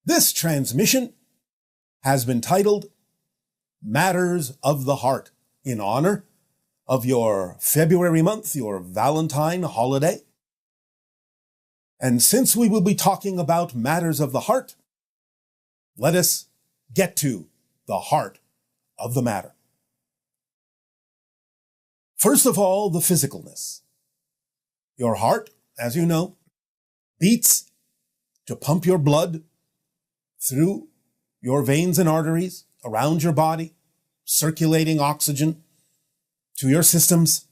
This transmission has been titled Matters of the Heart in honor of your February month, your Valentine holiday. And since we will be talking about matters of the heart, let us get to the heart of the matter. First of all, the physicalness. Your heart, as you know, beats to pump your blood through your veins and arteries around your body, circulating oxygen to your systems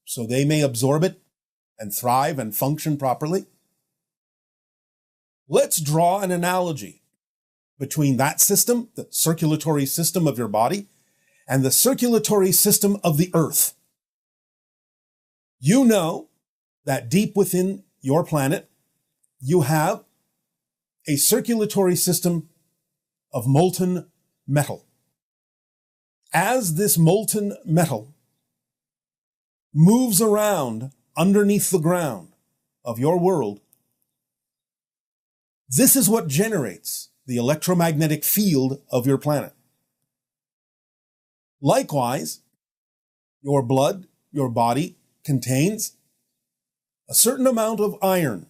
so they may absorb it and thrive and function properly. Let's draw an analogy between that system, the circulatory system of your body, and the circulatory system of the earth. You know that deep within your planet, you have a circulatory system of molten metal. As this molten metal moves around underneath the ground of your world, this is what generates the electromagnetic field of your planet. Likewise, your blood, your body contains a certain amount of iron.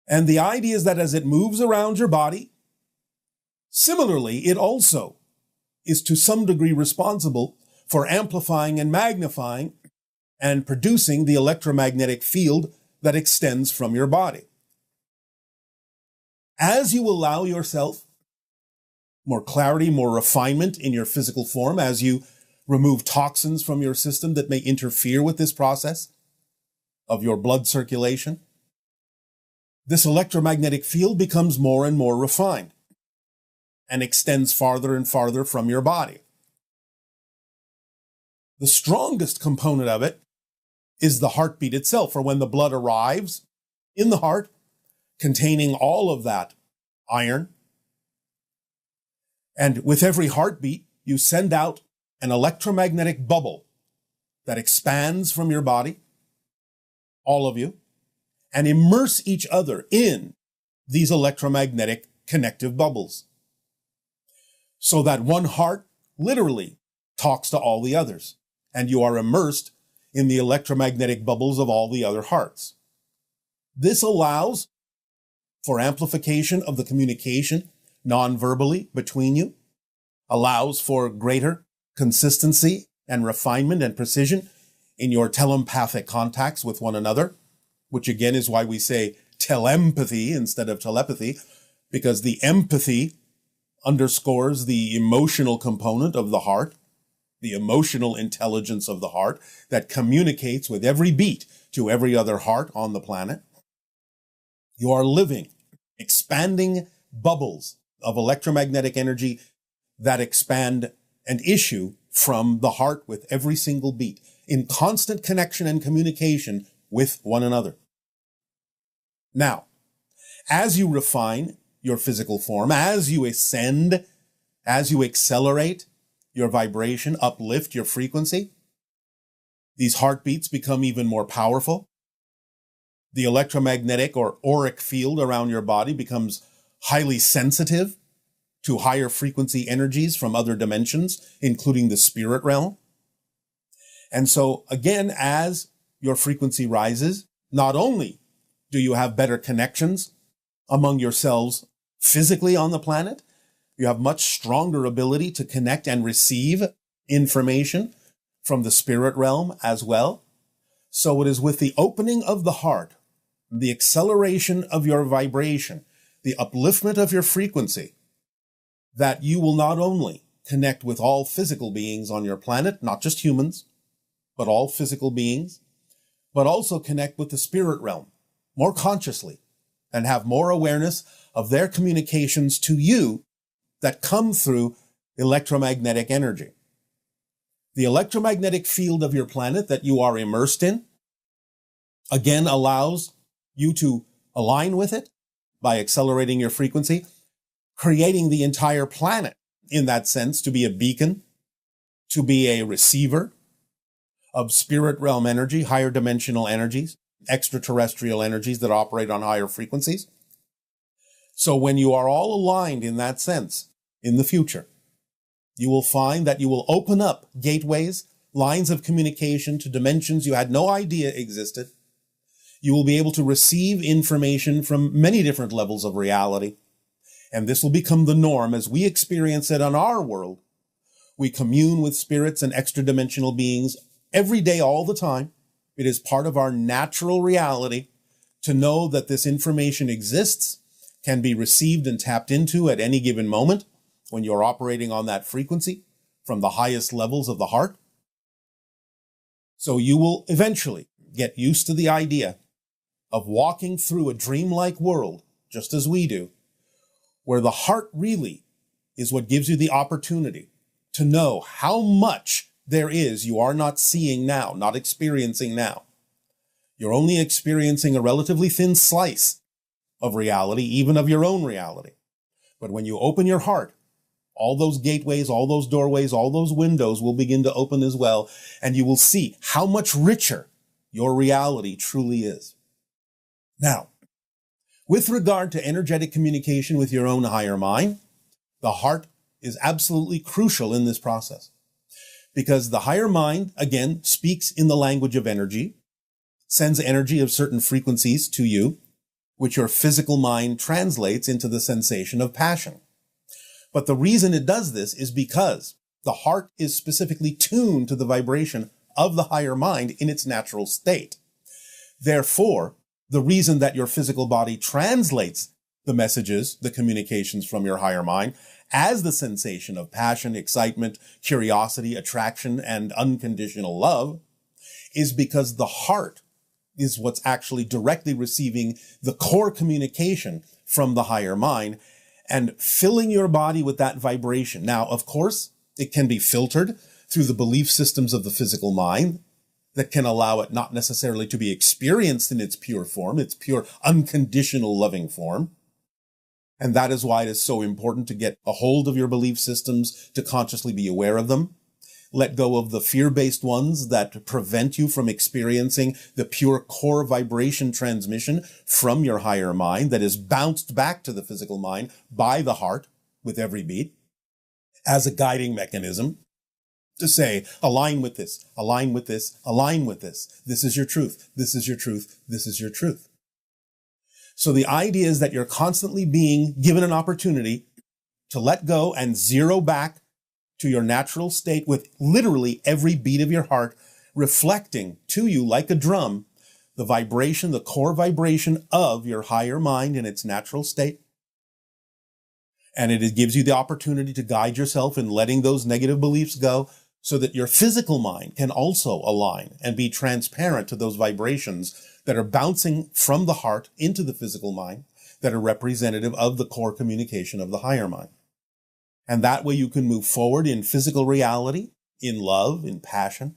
And the idea is that as it moves around your body, similarly, it also is to some degree responsible for amplifying and magnifying and producing the electromagnetic field that extends from your body. As you allow yourself more clarity, more refinement in your physical form, as you remove toxins from your system that may interfere with this process of your blood circulation, this electromagnetic field becomes more and more refined and extends farther and farther from your body. The strongest component of it is the heartbeat itself, or when the blood arrives in the heart, containing all of that iron. And with every heartbeat, you send out an electromagnetic bubble that expands from your body, all of you, and immerse each other in these electromagnetic connective bubbles. So that one heart literally talks to all the others, and you are immersed in the electromagnetic bubbles of all the other hearts. This allows for amplification of the communication non-verbally between you, allows for greater consistency and refinement and precision in your telepathic contacts with one another, which again is why we say telepathy instead of telepathy, because the empathy underscores the emotional component of the heart, the emotional intelligence of the heart that communicates with every beat to every other heart on the planet. You are living, expanding bubbles of electromagnetic energy that expand and issue from the heart with every single beat, in constant connection and communication with one another. Now, as you refine your physical form, as you ascend, as you accelerate your vibration, uplift your frequency, these heartbeats become even more powerful. The electromagnetic or auric field around your body becomes highly sensitive to higher frequency energies from other dimensions, including the spirit realm. And so again, as your frequency rises, not only do you have better connections among yourselves physically on the planet, you have much stronger ability to connect and receive information from the spirit realm as well. So it is with the opening of the heart, the acceleration of your vibration, the upliftment of your frequency, that you will not only connect with all physical beings on your planet, not just humans, but all physical beings, but also connect with the spirit realm more consciously and have more awareness of their communications to you that come through electromagnetic energy. The electromagnetic field of your planet that you are immersed in, again, allows you to align with it by accelerating your frequency, creating the entire planet in that sense to be a beacon, to be a receiver of spirit realm energy, higher dimensional energies, extraterrestrial energies that operate on higher frequencies. So when you are all aligned in that sense, in the future, you will find that you will open up gateways, lines of communication to dimensions you had no idea existed. You will be able to receive information from many different levels of reality. And this will become the norm as we experience it on our world. We commune with spirits and extra-dimensional beings every day, all the time. It is part of our natural reality to know that this information exists, can be received and tapped into at any given moment when you're operating on that frequency from the highest levels of the heart. So you will eventually get used to the idea of walking through a dreamlike world, just as we do, where the heart really is what gives you the opportunity to know how much there is you are not seeing now, not experiencing now. You're only experiencing a relatively thin slice of reality, even of your own reality. But when you open your heart, all those gateways, all those doorways, all those windows will begin to open as well, and you will see how much richer your reality truly is. Now, with regard to energetic communication with your own higher mind, the heart is absolutely crucial in this process. Because the higher mind, again, speaks in the language of energy, sends energy of certain frequencies to you, which your physical mind translates into the sensation of passion. But the reason it does this is because the heart is specifically tuned to the vibration of the higher mind in its natural state. Therefore, the reason that your physical body translates the messages, the communications from your higher mind as the sensation of passion, excitement, curiosity, attraction, and unconditional love is because the heart is what's actually directly receiving the core communication from the higher mind and filling your body with that vibration. Now, of course, it can be filtered through the belief systems of the physical mind that can allow it not necessarily to be experienced in its pure form, its pure unconditional loving form. And that is why it is so important to get a hold of your belief systems, to consciously be aware of them. Let go of the fear-based ones that prevent you from experiencing the pure core vibration transmission from your higher mind that is bounced back to the physical mind by the heart with every beat as a guiding mechanism to say, align with this, align with this, align with this. This is your truth. This is your truth. This is your truth. So the idea is that you're constantly being given an opportunity to let go and zero back to your natural state with literally every beat of your heart reflecting to you like a drum the vibration, the core vibration of your higher mind in its natural state. And it gives you the opportunity to guide yourself in letting those negative beliefs go so that your physical mind can also align and be transparent to those vibrations that are bouncing from the heart into the physical mind that are representative of the core communication of the higher mind. And that way you can move forward in physical reality, in love, in passion.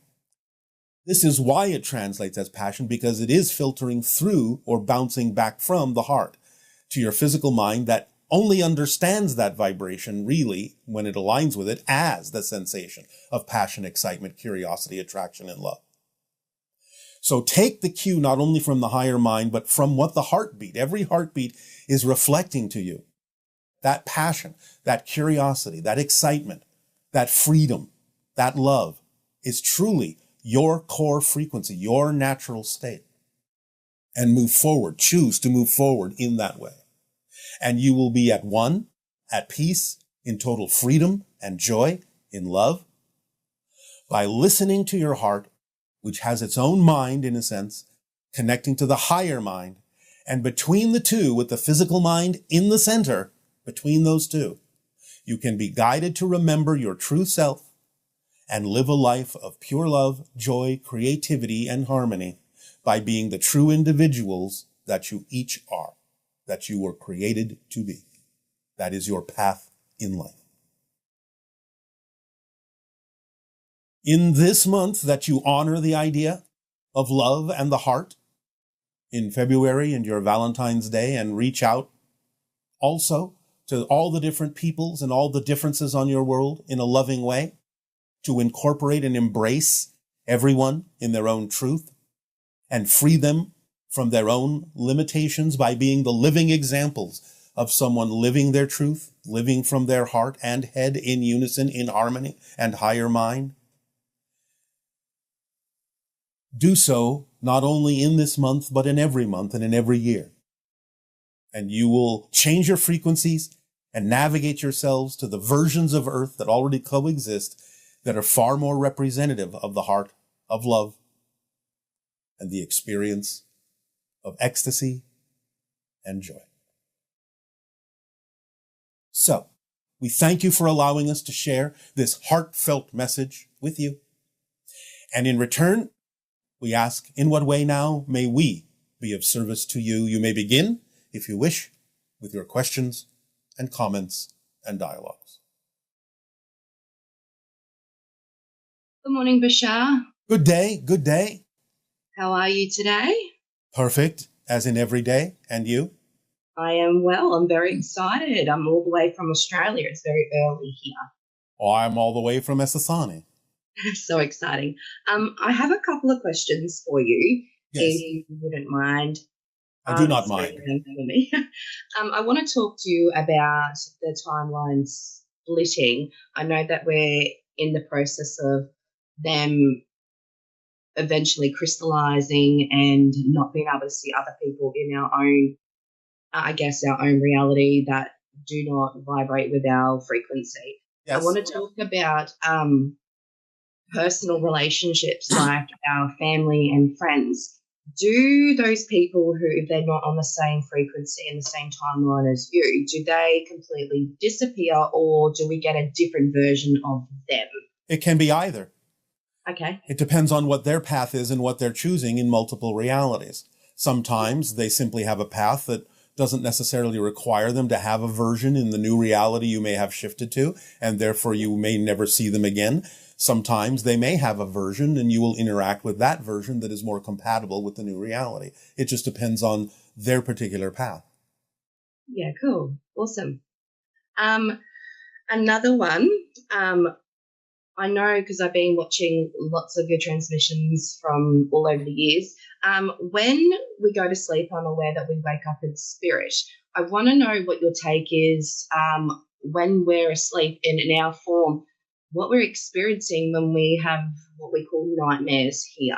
This is why it translates as passion, because it is filtering through or bouncing back from the heart to your physical mind that only understands that vibration really when it aligns with it as the sensation of passion, excitement, curiosity, attraction, and love. So take the cue not only from the higher mind, but from what the heartbeat, every heartbeat is reflecting to you. That passion, that curiosity, that excitement, that freedom, that love is truly your core frequency, your natural state. And move forward, choose to move forward in that way. And you will be at one, at peace, in total freedom and joy, in love, by listening to your heart, which has its own mind in a sense, connecting to the higher mind. And between the two, with the physical mind in the center, between those two, you can be guided to remember your true self and live a life of pure love, joy, creativity, and harmony by being the true individuals that you each are, that you were created to be. That is your path in life. In this month that you honor the idea of love and the heart, in February and your Valentine's Day, and reach out also to all the different peoples and all the differences on your world in a loving way, to incorporate and embrace everyone in their own truth and free them from their own limitations by being the living examples of someone living their truth, living from their heart and head in unison, in harmony and higher mind. Do so not only in this month, but in every month and in every year. And you will change your frequencies and navigate yourselves to the versions of Earth that already coexist that are far more representative of the heart of love and the experience of ecstasy and joy. So, we thank you for allowing us to share this heartfelt message with you. And in return, we ask, in what way now may we be of service to you? You may begin, if you wish, with your questions and comments and dialogues. Good morning, Bashar. Good day, good day. How are you today? Perfect, as in every day. And you? I am well. I'm very excited. I'm all the way from Australia. It's very early here. Oh, I'm all the way from Ascension. So exciting. I have a couple of questions for you, Yes. if you wouldn't mind. I do not mind. I want to talk to you about the timeline splitting. I know that we're in the process of them eventually crystallizing and not being able to see other people in our own, our own reality that do not vibrate with our frequency. Yes. I want to talk about personal relationships like our family and friends. Do those people who, if they're not on the same frequency and the same timeline as you, do they completely disappear, or do we get a different version of them? It can be either. Okay. It depends on what their path is and what they're choosing in multiple realities. Sometimes they simply have a path that doesn't necessarily require them to have a version in the new reality you may have shifted to, and therefore you may never see them again. Sometimes they may have a version and you will interact with that version that is more compatible with the new reality. It just depends on their particular path. Yeah, cool. Awesome. Another one, I know because I've been watching lots of your transmissions from all over the years. When we go to sleep, I'm aware that we wake up in spirit. I want to know what your take is when we're asleep in our form, what we're experiencing when we have what we call nightmares here.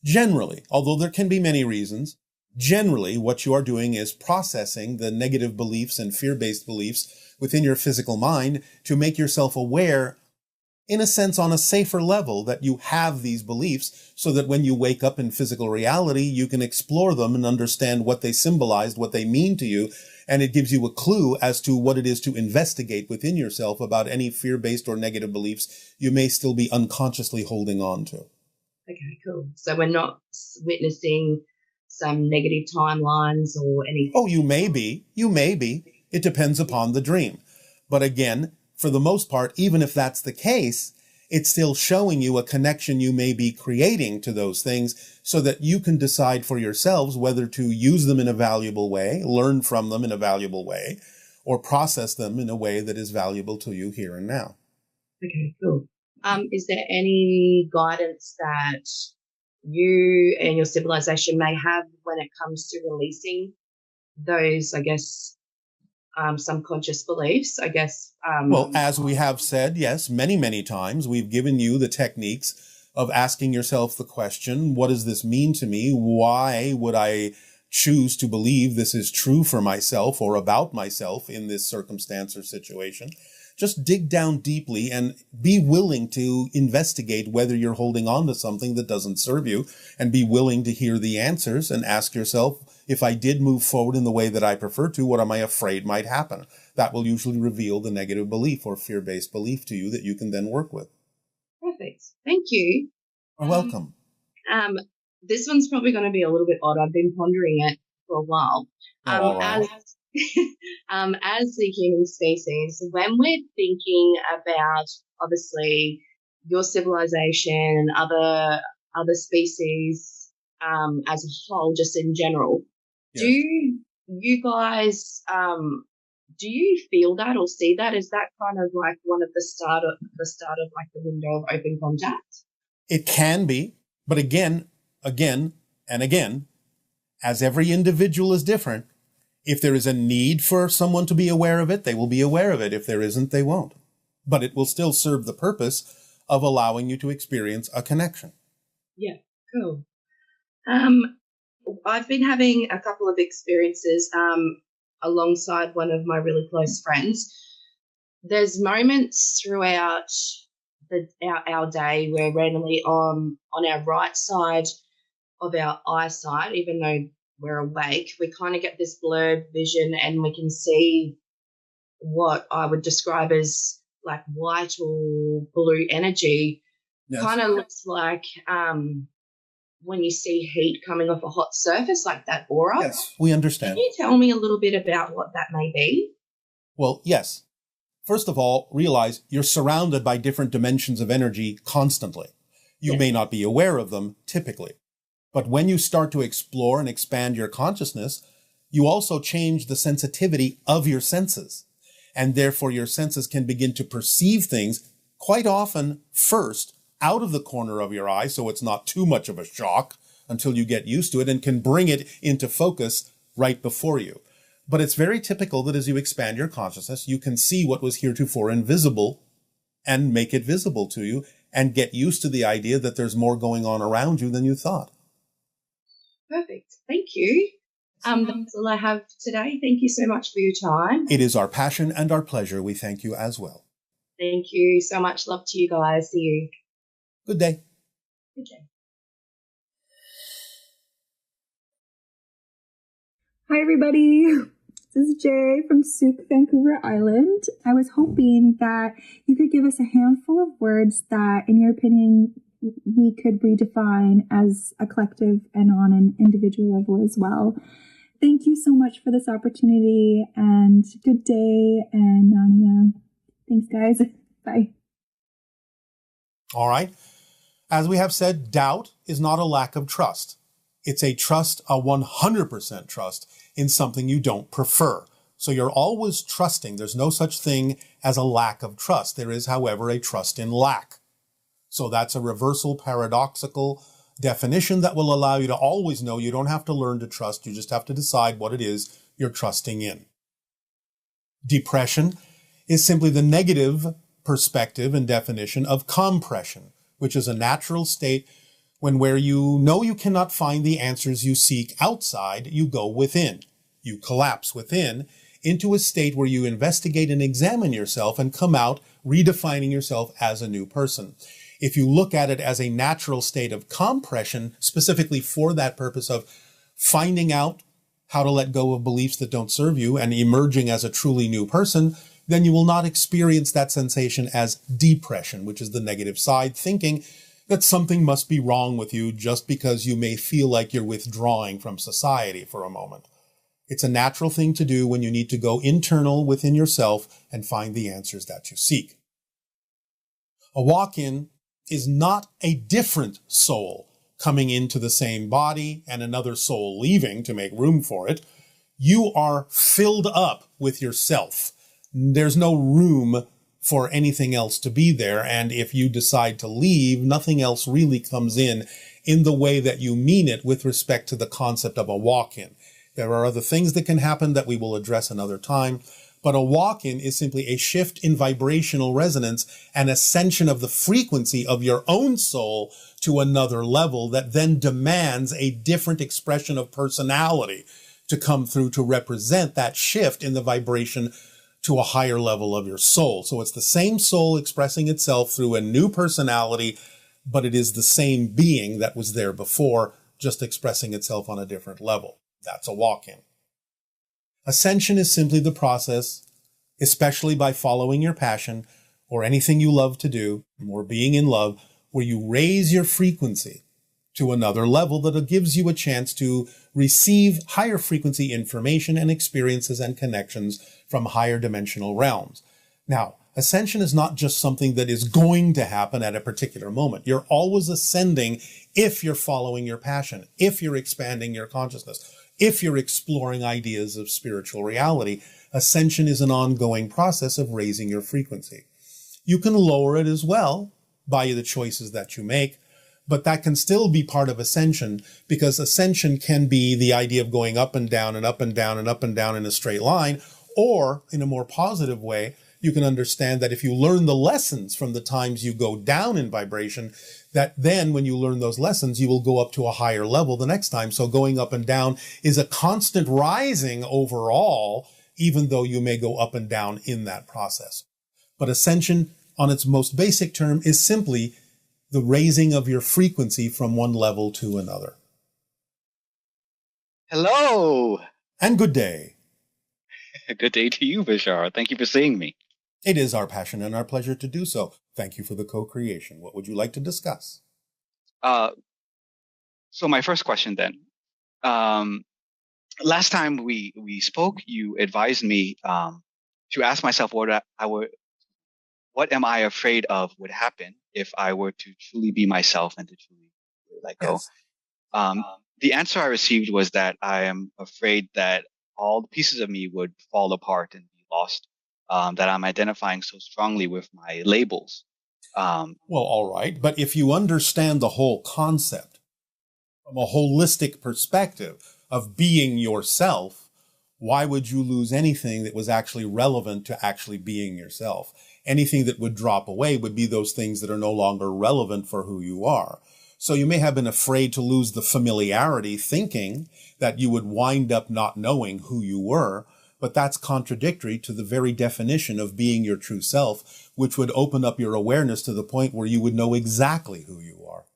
Generally, although there can be many reasons, generally what you are doing is processing the negative beliefs and fear-based beliefs within your physical mind to make yourself aware, in a sense, on a safer level, that you have these beliefs so that when you wake up in physical reality, you can explore them and understand what they symbolized, what they mean to you, and it gives you a clue as to what it is to investigate within yourself about any fear-based or negative beliefs you may still be unconsciously holding on to. Okay, cool. So we're not witnessing some negative timelines or anything? Oh, you may be. You may be. It depends upon the dream. But again, for the most part, even if that's the case, it's still showing you a connection you may be creating to those things so that you can decide for yourselves whether to use them in a valuable way, learn from them in a valuable way, or process them in a way that is valuable to you here and now. Okay, cool. Is there any guidance that you and your civilization may have when it comes to releasing those, I guess, subconscious beliefs, I guess? Well, as we have said, yes, many, many times, we've given you the techniques of asking yourself the question, what does this mean to me? Why would I choose to believe this is true for myself or about myself in this circumstance or situation? Just dig down deeply and be willing to investigate whether you're holding on to something that doesn't serve you, and be willing to hear the answers and ask yourself, if I did move forward in the way that I prefer to, what am I afraid might happen? That will usually reveal the negative belief or fear-based belief to you that you can then work with. Perfect. Thank you. You're welcome. This one's probably going to be a little bit odd. I've been pondering it for a while. All right. As the human species, when we're thinking about, obviously, your civilization, other species as a whole, just in general, Yes. do you guys do you feel that or see that? Is that kind of like one of the start of like the window of open contact? It can be, but again, and again, as every individual is different, If there is a need for someone to be aware of it, they will be aware of it. If there isn't, they won't. But it will still serve the purpose of allowing you to experience a connection. Yeah, cool. I've been having a couple of experiences alongside one of my really close friends. There's moments throughout our day where randomly on our right side of our eyesight, even though we're awake, we kind of get this blurred vision and we can see what I would describe as like white or blue energy. Yes. Kind of looks like when you see heat coming off a hot surface, like that aura. Yes, we understand. Can you tell me a little bit about what that may be? Well, yes. First of all, realize you're surrounded by different dimensions of energy constantly. You may not be aware of them typically. But when you start to explore and expand your consciousness, you also change the sensitivity of your senses. And therefore your senses can begin to perceive things quite often first out of the corner of your eye, so it's not too much of a shock until you get used to it, and can bring it into focus right before you. But it's very typical that as you expand your consciousness, you can see what was heretofore invisible and make it visible to you and get used to the idea that there's more going on around you than you thought. Perfect. Thank you. That's all I have today. Thank you so much for your time. It is our passion and our pleasure. We thank you as well. Thank you so much. Love to you guys. See you. Good day. Good day. Hi, everybody. This is Jay from Souk, Vancouver Island. I was hoping that you could give us a handful of words that, in your opinion, we could redefine as a collective and on an individual level as well. Thank you so much for this opportunity, and good day, and Nania. Thanks, guys. Bye. All right. As we have said, doubt is not a lack of trust. It's a trust, a 100% trust in something you don't prefer. So you're always trusting. There's no such thing as a lack of trust. There is, however, a trust in lack. So that's a reversal, paradoxical definition that will allow you to always know you don't have to learn to trust. You just have to decide what it is you're trusting in. Depression is simply the negative perspective and definition of compression, which is a natural state when where you know you cannot find the answers you seek outside, you go within. You collapse within into a state where you investigate and examine yourself and come out redefining yourself as a new person. If you look at it as a natural state of compression, specifically for that purpose of finding out how to let go of beliefs that don't serve you and emerging as a truly new person, then you will not experience that sensation as depression, which is the negative side, thinking that something must be wrong with you just because you may feel like you're withdrawing from society for a moment. It's a natural thing to do when you need to go internal within yourself and find the answers that you seek. A walk-in is not a different soul coming into the same body and another soul leaving to make room for it. You are filled up with yourself. There's no room for anything else to be there. And if you decide to leave, nothing else really comes in the way that you mean it with respect to the concept of a walk-in. There are other things that can happen that we will address another time. But a walk-in is simply a shift in vibrational resonance, an ascension of the frequency of your own soul to another level that then demands a different expression of personality to come through to represent that shift in the vibration to a higher level of your soul. So it's the same soul expressing itself through a new personality, but it is the same being that was there before, just expressing itself on a different level. That's a walk-in. Ascension is simply the process, especially by following your passion or anything you love to do, or being in love, where you raise your frequency to another level that gives you a chance to receive higher frequency information and experiences and connections from higher dimensional realms. Now, ascension is not just something that is going to happen at a particular moment. You're always ascending if you're following your passion, if you're expanding your consciousness, if you're exploring ideas of spiritual reality. Ascension is an ongoing process of raising your frequency. You can lower it as well by the choices that you make, But that can still be part of ascension, because ascension can be the idea of going up and down and up and down and up and down in a straight line, or in a more positive way, you can understand that if you learn the lessons from the times you go down in vibration, that then when you learn those lessons, you will go up to a higher level the next time. So going up and down is a constant rising overall, even though you may go up and down in that process. But ascension, on its most basic term, is simply the raising of your frequency from one level to another. Hello. And good day. Good day to you, Bashar. Thank you for seeing me. It is our passion and our pleasure to do so. Thank you for the co-creation. What would you like to discuss? So my first question then. Last time we spoke, you advised me to ask myself what am I afraid of would happen if I were to truly be myself and to truly let go. Yes. The answer I received was that I am afraid that all the pieces of me would fall apart and be lost, that I'm identifying so strongly with my labels. Well, all right. But if you understand the whole concept from a holistic perspective of being yourself, why would you lose anything that was actually relevant to actually being yourself? Anything that would drop away would be those things that are no longer relevant for who you are. So you may have been afraid to lose the familiarity, thinking that you would wind up not knowing who you were, but that's contradictory to the very definition of being your true self, which would open up your awareness to the point where you would know exactly who you are.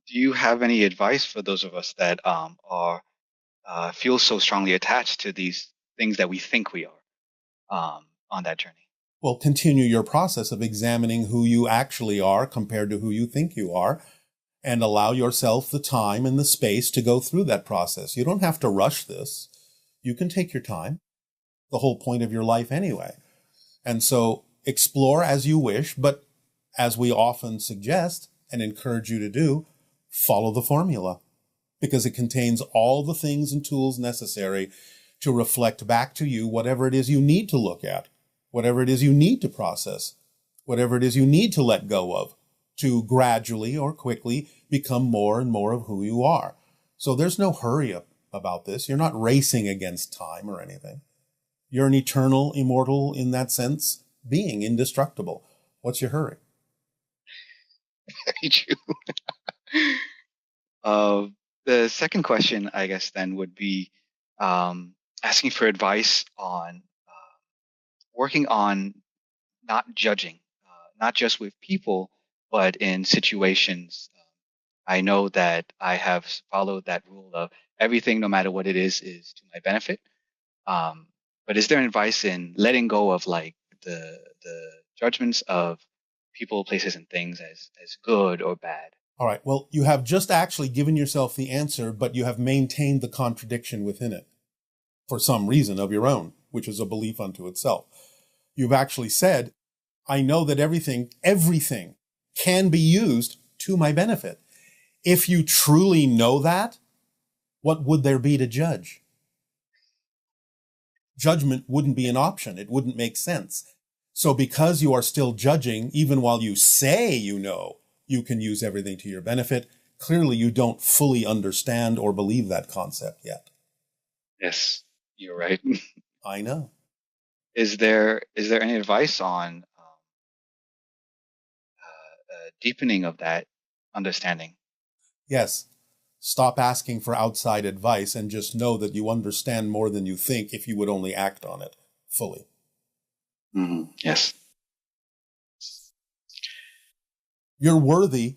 Do you have any advice for those of us that feel so strongly attached to these things that we think we are on that journey? Well, continue your process of examining who you actually are compared to who you think you are, and allow yourself the time and the space to go through that process. You don't have to rush this. You can take your time, the whole point of your life anyway. And so explore as you wish, but as we often suggest and encourage you to do, follow the formula, because it contains all the things and tools necessary to reflect back to you whatever it is you need to look at, whatever it is you need to process, whatever it is you need to let go of, to gradually or quickly become more and more of who you are. So there's no hurry up about this. You're not racing against time or anything. You're an eternal, immortal, in that sense, being, indestructible. What's your hurry? Very true. The second question, I guess, then would be asking for advice on working on not judging, not just with people, but in situations. I know that I have followed that rule of everything, no matter what it is to my benefit. But is there advice in letting go of like the judgments of people, places, and things as good or bad? All right. Well, you have just actually given yourself the answer, but you have maintained the contradiction within it for some reason of your own, which is a belief unto itself. You've actually said, I know that everything can be used to my benefit. If you truly know that, what would there be to judge? Judgment wouldn't be an option. It wouldn't make sense. So because you are still judging, even while you say you know you can use everything to your benefit, clearly you don't fully understand or believe that concept yet. Yes, you're right. I know. Is there any advice on deepening of that understanding? Yes. Stop asking for outside advice and just know that you understand more than you think if you would only act on it fully. Mm-hmm. Yes. You're worthy.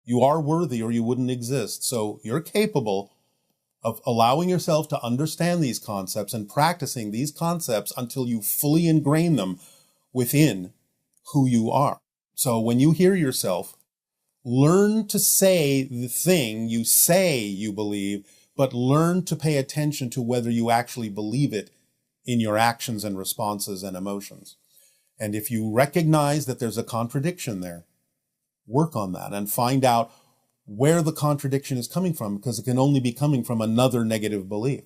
You are worthy or you wouldn't exist. So you're capable of allowing yourself to understand these concepts and practicing these concepts until you fully ingrain them within who you are. So when you hear yourself, learn to say the thing you say you believe, but learn to pay attention to whether you actually believe it in your actions and responses and emotions. And if you recognize that there's a contradiction there, work on that and find out where the contradiction is coming from, because it can only be coming from another negative belief.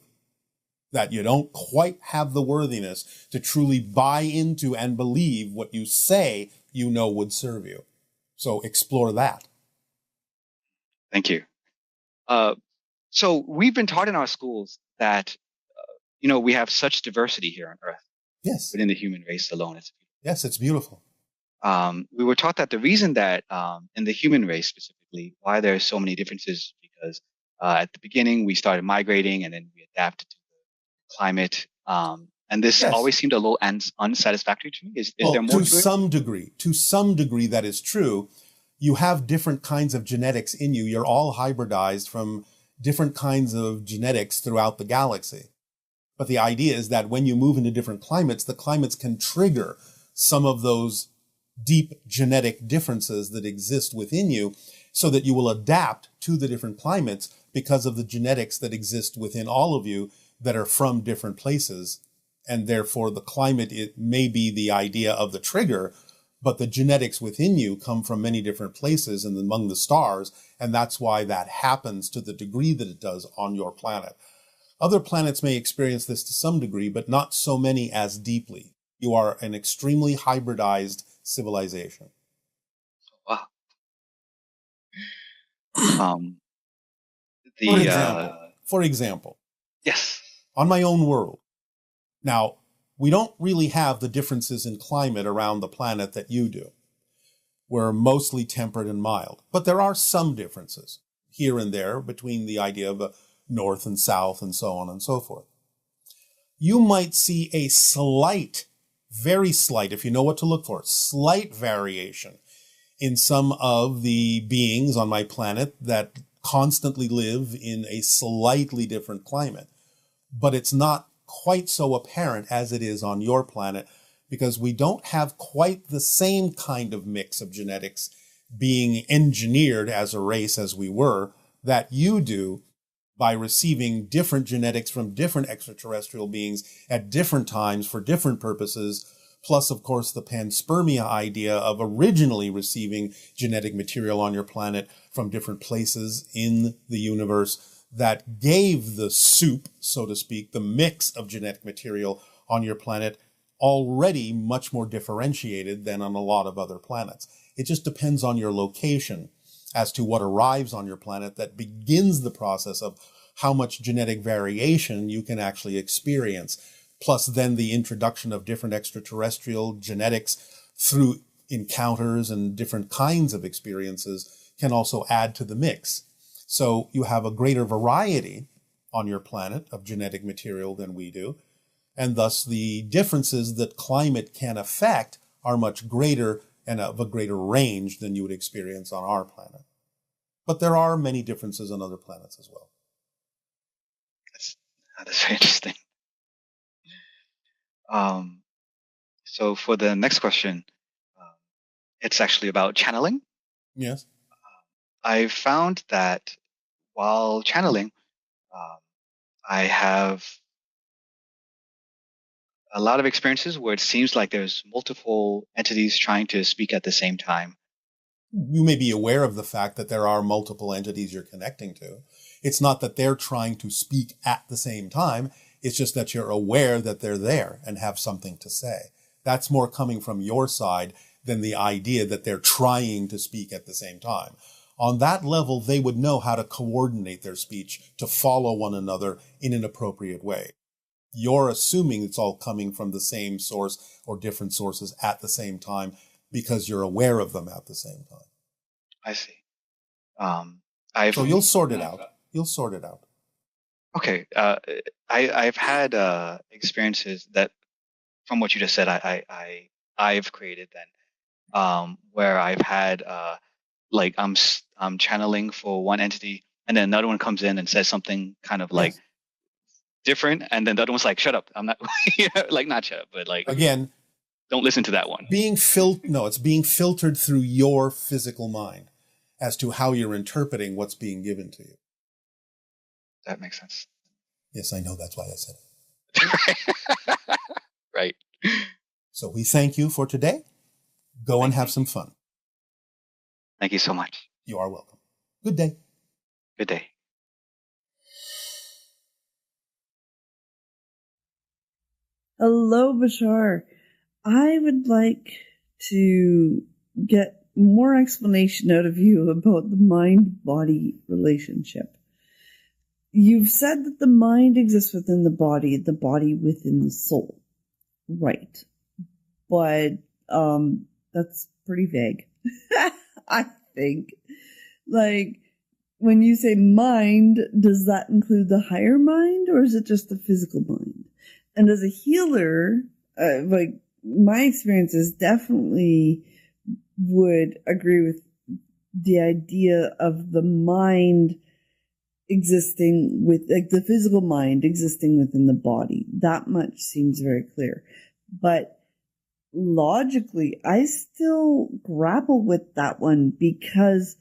That you don't quite have the worthiness to truly buy into and believe what you say you know would serve you. So explore that. Thank you. So we've been taught in our schools that, we have such diversity here on Earth Yes. within the human race alone. Yes, it's beautiful. We were taught that the reason that in the human race specifically, why there are so many differences, because at the beginning we started migrating and then we adapted to the climate. And this Yes. always seemed a little unsatisfactory to me. Is there more to it? To some degree, that is true. You have different kinds of genetics in you. You're all hybridized from different kinds of genetics throughout the galaxy. But the idea is that when you move into different climates, the climates can trigger some of those deep genetic differences that exist within you so that you will adapt to the different climates because of the genetics that exist within all of you that are from different places. And therefore, the climate, it may be the idea of the trigger, but the genetics within you come from many different places and among the stars. And that's why that happens to the degree that it does on your planet. Other planets may experience this to some degree, but not so many as deeply. You are an extremely hybridized civilization. Wow. For example, yes. on my own world. Now, we don't really have the differences in climate around the planet that you do. We're mostly temperate and mild, but there are some differences here and there between the idea of a north and south and so on and so forth. You might see a slight, very slight, if you know what to look for, slight variation in some of the beings on my planet that constantly live in a slightly different climate. But it's not quite so apparent as it is on your planet because we don't have quite the same kind of mix of genetics being engineered as a race as we were that you do by receiving different genetics from different extraterrestrial beings at different times for different purposes. Plus, of course, the panspermia idea of originally receiving genetic material on your planet from different places in the universe that gave the soup, so to speak, the mix of genetic material on your planet already much more differentiated than on a lot of other planets. It just depends on your location as to what arrives on your planet that begins the process of how much genetic variation you can actually experience. Plus then the introduction of different extraterrestrial genetics through encounters and different kinds of experiences can also add to the mix. So you have a greater variety on your planet of genetic material than we do. And thus the differences that climate can affect are much greater and of a greater range than you would experience on our planet. But there are many differences on other planets as well. That's very interesting. So for the next question, it's actually about channeling. Yes. I found that while channeling, I have a lot of experiences where it seems like there's multiple entities trying to speak at the same time. You may be aware of the fact that there are multiple entities you're connecting to. It's not that they're trying to speak at the same time. It's just that you're aware that they're there and have something to say. That's more coming from your side than the idea that they're trying to speak at the same time. On that level, they would know how to coordinate their speech to follow one another in an appropriate way. You're assuming it's all coming from the same source or different sources at the same time because you're aware of them at the same time. I see. So you'll sort it out. You'll sort it out. Okay. I've had experiences that, from what you just said, I've created then, where I've had like I'm channeling for one entity, and then another one comes in and says something kind of like different, and then the other one's like, "Shut up! I'm not like not shut up, but like again, don't listen to that one." It's being filtered through your physical mind as to how you're interpreting what's being given to you. That makes sense. Yes, I know. That's why I said it. Right. So we thank you for today. Go and have some fun. Thank you so much. You are welcome. Good day. Good day. Hello, Bashar. I would like to get more explanation out of you about the mind-body relationship. You've said that the mind exists within the body within the soul. Right. But that's pretty vague, I think. Like, when you say mind, does that include the higher mind, or is it just the physical mind? And as a healer, like, my experiences definitely would agree with the idea of the mind existing with, like, the physical mind existing within the body. That much seems very clear. But logically, I still grapple with that one, because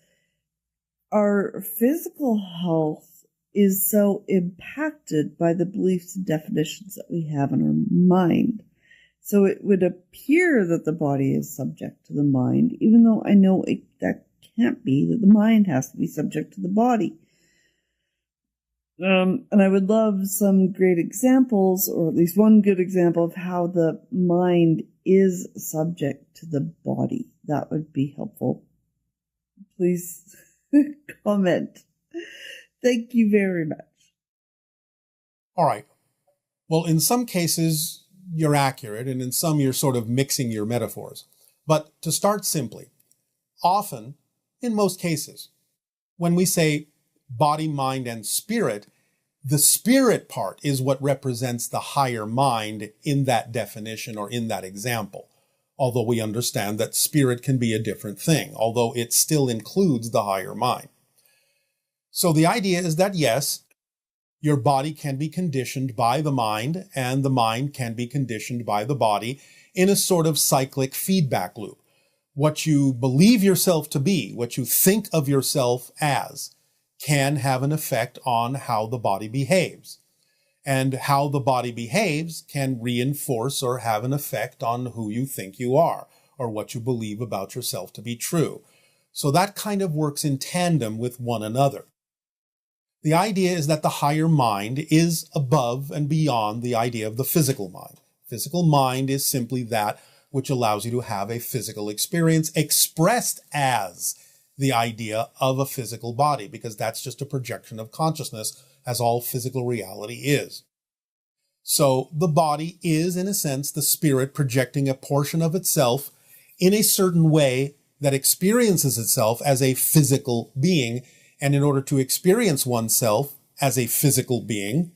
our physical health is so impacted by the beliefs and definitions that we have in our mind. So it would appear that the body is subject to the mind, even though I know that can't be, that the mind has to be subject to the body. And I would love some great examples, or at least one good example, of how the mind is subject to the body. That would be helpful. Please comment. Thank you very much. All right. Well, in some cases, you're accurate, and in some, you're sort of mixing your metaphors. But to start simply, often, in most cases, when we say body, mind, and spirit, the spirit part is what represents the higher mind in that definition or in that example. Although we understand that spirit can be a different thing, although it still includes the higher mind. So the idea is that, yes, your body can be conditioned by the mind, and the mind can be conditioned by the body in a sort of cyclic feedback loop. What you believe yourself to be, what you think of yourself as, can have an effect on how the body behaves. And how the body behaves can reinforce or have an effect on who you think you are, or what you believe about yourself to be true. So that kind of works in tandem with one another. The idea is that the higher mind is above and beyond the idea of the physical mind. Physical mind is simply that which allows you to have a physical experience expressed as the idea of a physical body, because that's just a projection of consciousness, as all physical reality is. So the body is, in a sense, the spirit projecting a portion of itself in a certain way that experiences itself as a physical being. And in order to experience oneself as a physical being,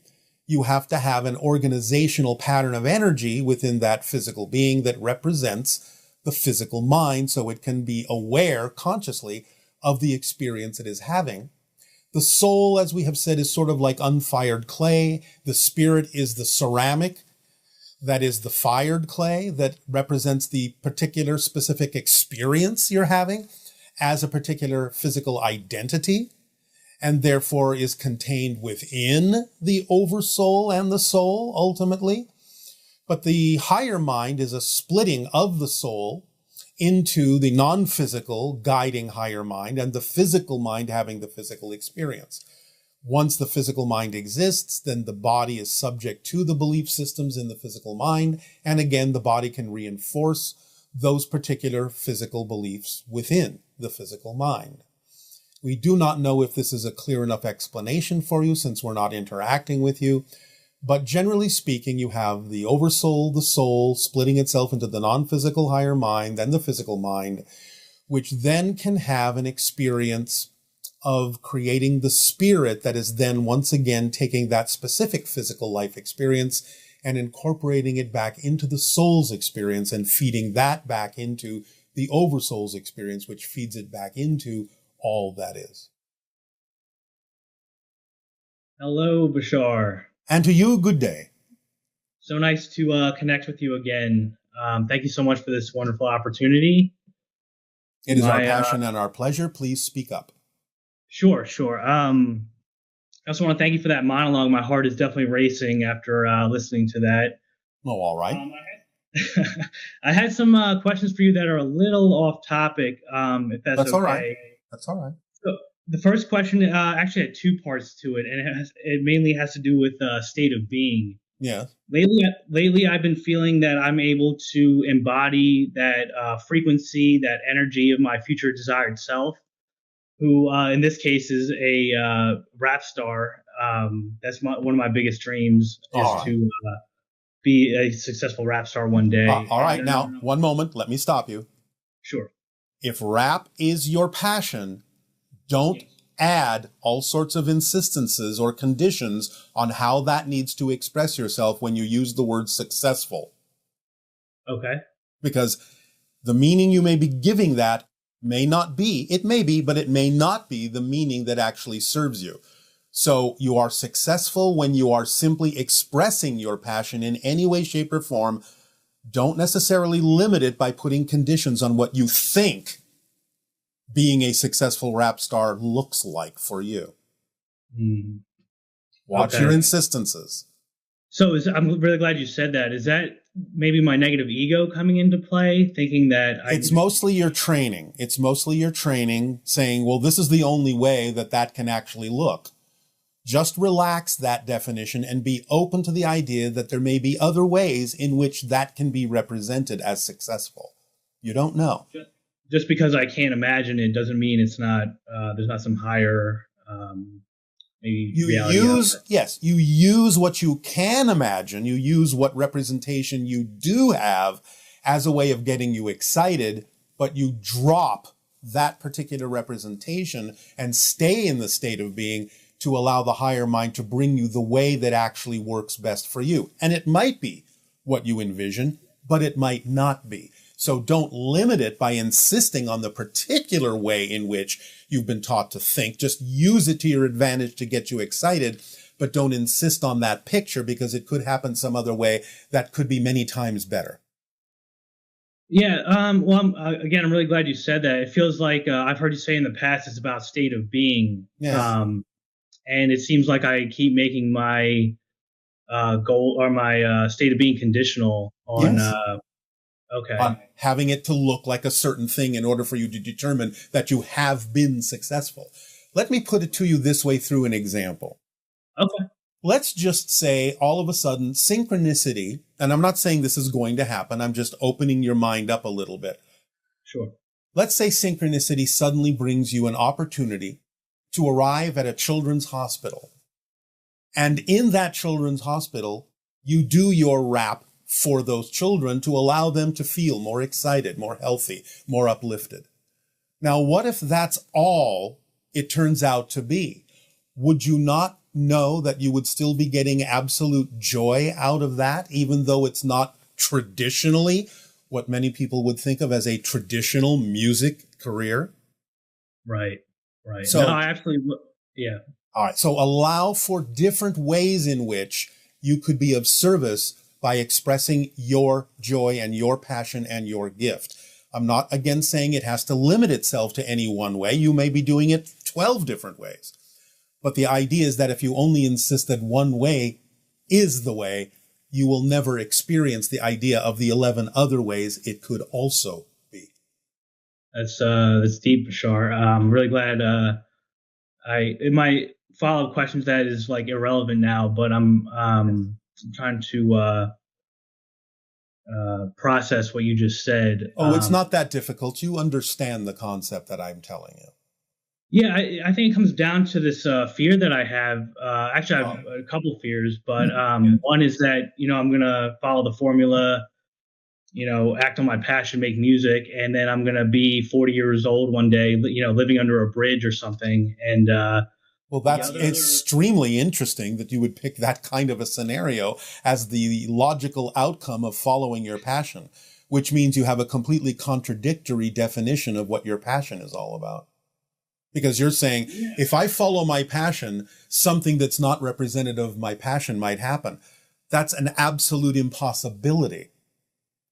you have to have an organizational pattern of energy within that physical being that represents the physical mind, so it can be aware consciously of the experience it is having. The soul, as we have said, is sort of like unfired clay. The spirit is the ceramic that is the fired clay that represents the particular specific experience you're having as a particular physical identity, and therefore is contained within the oversoul and the soul ultimately. But the higher mind is a splitting of the soul into the non-physical guiding higher mind, and the physical mind having the physical experience. Once the physical mind exists, then the body is subject to the belief systems in the physical mind, and again, the body can reinforce those particular physical beliefs within the physical mind. We do not know if this is a clear enough explanation for you, since we're not interacting with you. But generally speaking, you have the oversoul, the soul, splitting itself into the non-physical higher mind and the physical mind, which then can have an experience of creating the spirit that is then once again taking that specific physical life experience and incorporating it back into the soul's experience and feeding that back into the oversoul's experience, which feeds it back into all that is. Hello, Bashar. And to you, good day. So nice to connect with you again. Thank you so much for this wonderful opportunity. It is our passion and our pleasure. Please speak up. Sure. I also want to thank you for that monologue. My heart is definitely racing after listening to that. Oh, all right. I had some questions for you that are a little off topic, if that's okay. All right. That's all right. So the first question actually had two parts to it, and it mainly has to do with state of being. Yeah. Lately, I've been feeling that I'm able to embody that frequency, that energy of my future desired self, who in this case is a rap star. That's one of my biggest dreams is All right. to be a successful rap star one day. All right. Now, one moment. Let me stop you. Sure. If rap is your passion, don't add all sorts of insistences or conditions on how that needs to express yourself when you use the word successful. Okay. Because the meaning you may be giving that may not be, it may be, but it may not be the meaning that actually serves you. So you are successful when you are simply expressing your passion in any way, shape, or form. Don't necessarily limit it by putting conditions on what you think being a successful rap star looks like for you. Watch your insistences. So I'm really glad you said that. Is that maybe my negative ego coming into play, thinking that it's mostly your training. It's mostly your training saying, well, this is the only way that can actually look. Just relax that definition and be open to the idea that there may be other ways in which that can be represented as successful. You don't know. Just because I can't imagine it doesn't mean it's not, there's not some higher maybe reality. You use what you can imagine. You use what representation you do have as a way of getting you excited, but you drop that particular representation and stay in the state of being to allow the higher mind to bring you the way that actually works best for you. And it might be what you envision, but it might not be. So don't limit it by insisting on the particular way in which you've been taught to think. Just use it to your advantage to get you excited, but don't insist on that picture because it could happen some other way that could be many times better. Yeah. Again, I'm really glad you said that. It feels like I've heard you say in the past it's about state of being. Yes. And it seems like I keep making my goal or my state of being conditional on on having it to look like a certain thing in order for you to determine that you have been successful. Let me put it to you this way through an example. Okay. Let's just say all of a sudden synchronicity, and I'm not saying this is going to happen, I'm just opening your mind up a little bit. Sure. Let's say synchronicity suddenly brings you an opportunity to arrive at a children's hospital. And in that children's hospital, you do your rap for those children to allow them to feel more excited, more healthy, more uplifted. Now, what if that's all it turns out to be? Would you not know that you would still be getting absolute joy out of that, even though it's not traditionally what many people would think of as a traditional music career? Right. Right. So, no, I absolutely, yeah. All right. So allow for different ways in which you could be of service by expressing your joy and your passion and your gift. I'm not again saying it has to limit itself to any one way. You may be doing it 12 different ways. But the idea is that if you only insist that one way is the way, you will never experience the idea of the 11 other ways it could also be. That's deep, Bashar. I'm really glad. My follow-up question to that is like irrelevant now, but I'm trying to process what you just said. It's not that difficult. You understand the concept that I'm telling you. Yeah, I think it comes down to this fear that I have. Actually, I have a couple of fears, but one is that I'm gonna follow the formula. Act on my passion, make music, and then I'm going to be 40 years old one day, living under a bridge or something. And well, that's extremely interesting that you would pick that kind of a scenario as the logical outcome of following your passion, which means you have a completely contradictory definition of what your passion is all about. Because you're saying, if I follow my passion, something that's not representative of my passion might happen. That's an absolute impossibility.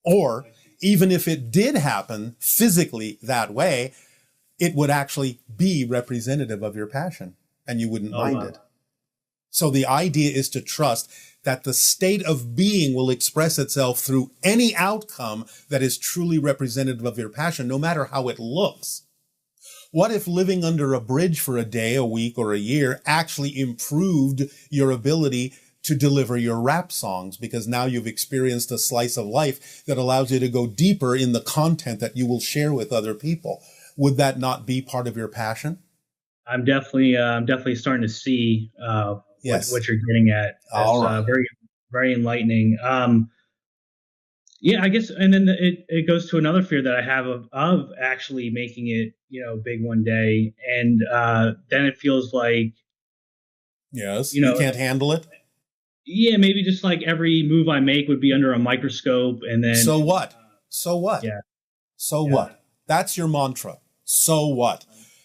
Or even if it did happen physically that way, it would actually be representative of your passion and you wouldn't mind it. So the idea is to trust that the state of being will express itself through any outcome that is truly representative of your passion, no matter how it looks. What if living under a bridge for a day, a week, or a year actually improved your ability to deliver your rap songs, because now you've experienced a slice of life that allows you to go deeper in the content that you will share with other people. Would that not be part of your passion? I'm definitely starting to see Yes. what you're getting at. That's All right. very, very enlightening. Yeah, I guess, and then it goes to another fear that I have of actually making it, big one day, and then it feels like, Yes, you can't handle it. Yeah, maybe just like every move I make would be under a microscope, and then so what? So what? Yeah. So Yeah. what? That's your mantra. So what?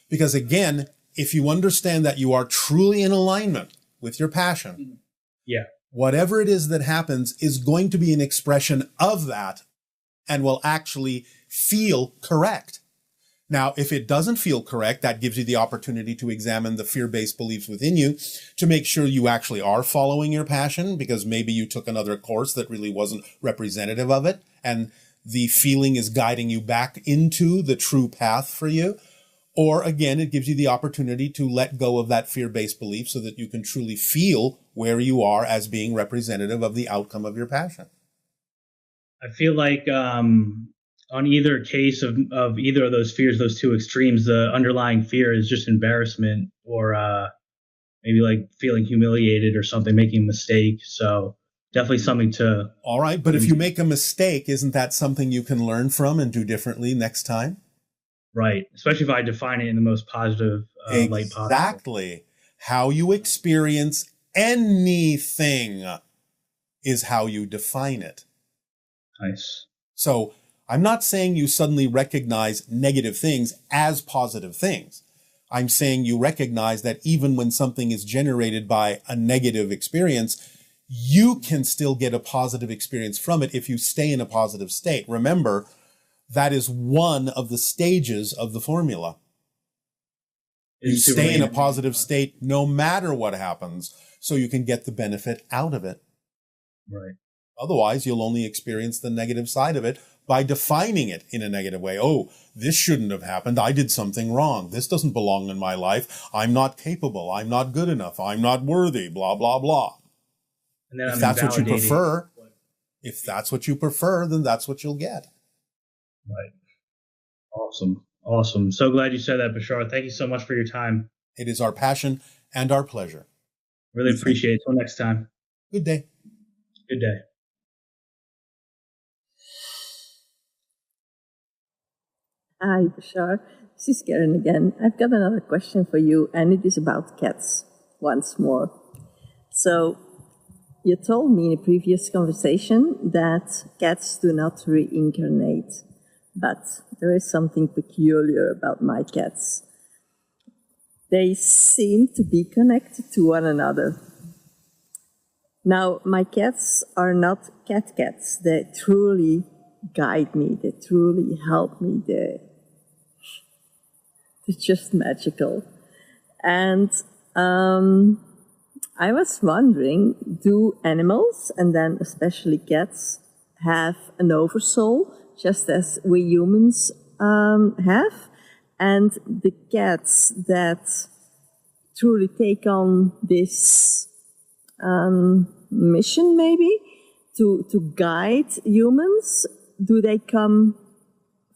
Because again, if you understand that you are truly in alignment with your passion, Yeah. whatever it is that happens is going to be an expression of that and will actually feel correct. Now, if it doesn't feel correct, that gives you the opportunity to examine the fear-based beliefs within you to make sure you actually are following your passion, because maybe you took another course that really wasn't representative of it, and the feeling is guiding you back into the true path for you. Or again, it gives you the opportunity to let go of that fear-based belief so that you can truly feel where you are as being representative of the outcome of your passion. I feel like on either case of either of those fears, those two extremes, the underlying fear is just embarrassment, or maybe like feeling humiliated or something, making a mistake. So definitely something to... All right, but if you make a mistake, isn't that something you can learn from and do differently next time? Right, especially if I define it in the most positive light possible. Exactly. How you experience anything is how you define it. Nice. So I'm not saying you suddenly recognize negative things as positive things. I'm saying you recognize that even when something is generated by a negative experience, you can still get a positive experience from it if you stay in a positive state. Remember, that is one of the stages of the formula. You stay in a positive state no matter what happens, so you can get the benefit out of it. Right. Otherwise, you'll only experience the negative side of it by defining it in a negative way. Oh, this shouldn't have happened. I did something wrong. This doesn't belong in my life. I'm not capable. I'm not good enough. I'm not worthy, blah, blah, blah. And then if that's what you prefer, then that's what you'll get. Right. Awesome. So glad you said that, Bashar. Thank you so much for your time. It is our passion and our pleasure. Really appreciate it. Till next time. Good day. Good day. Hi, Bashar. This is Karen again. I've got another question for you, and it is about cats once more. So, you told me in a previous conversation that cats do not reincarnate, but there is something peculiar about my cats. They seem to be connected to one another. Now, my cats are not cats. They truly guide me. They truly help me. They're just magical. And I was wondering, do animals, and then especially cats, have an oversoul, just as we humans have? And the cats that truly take on this mission, maybe, to guide humans, do they come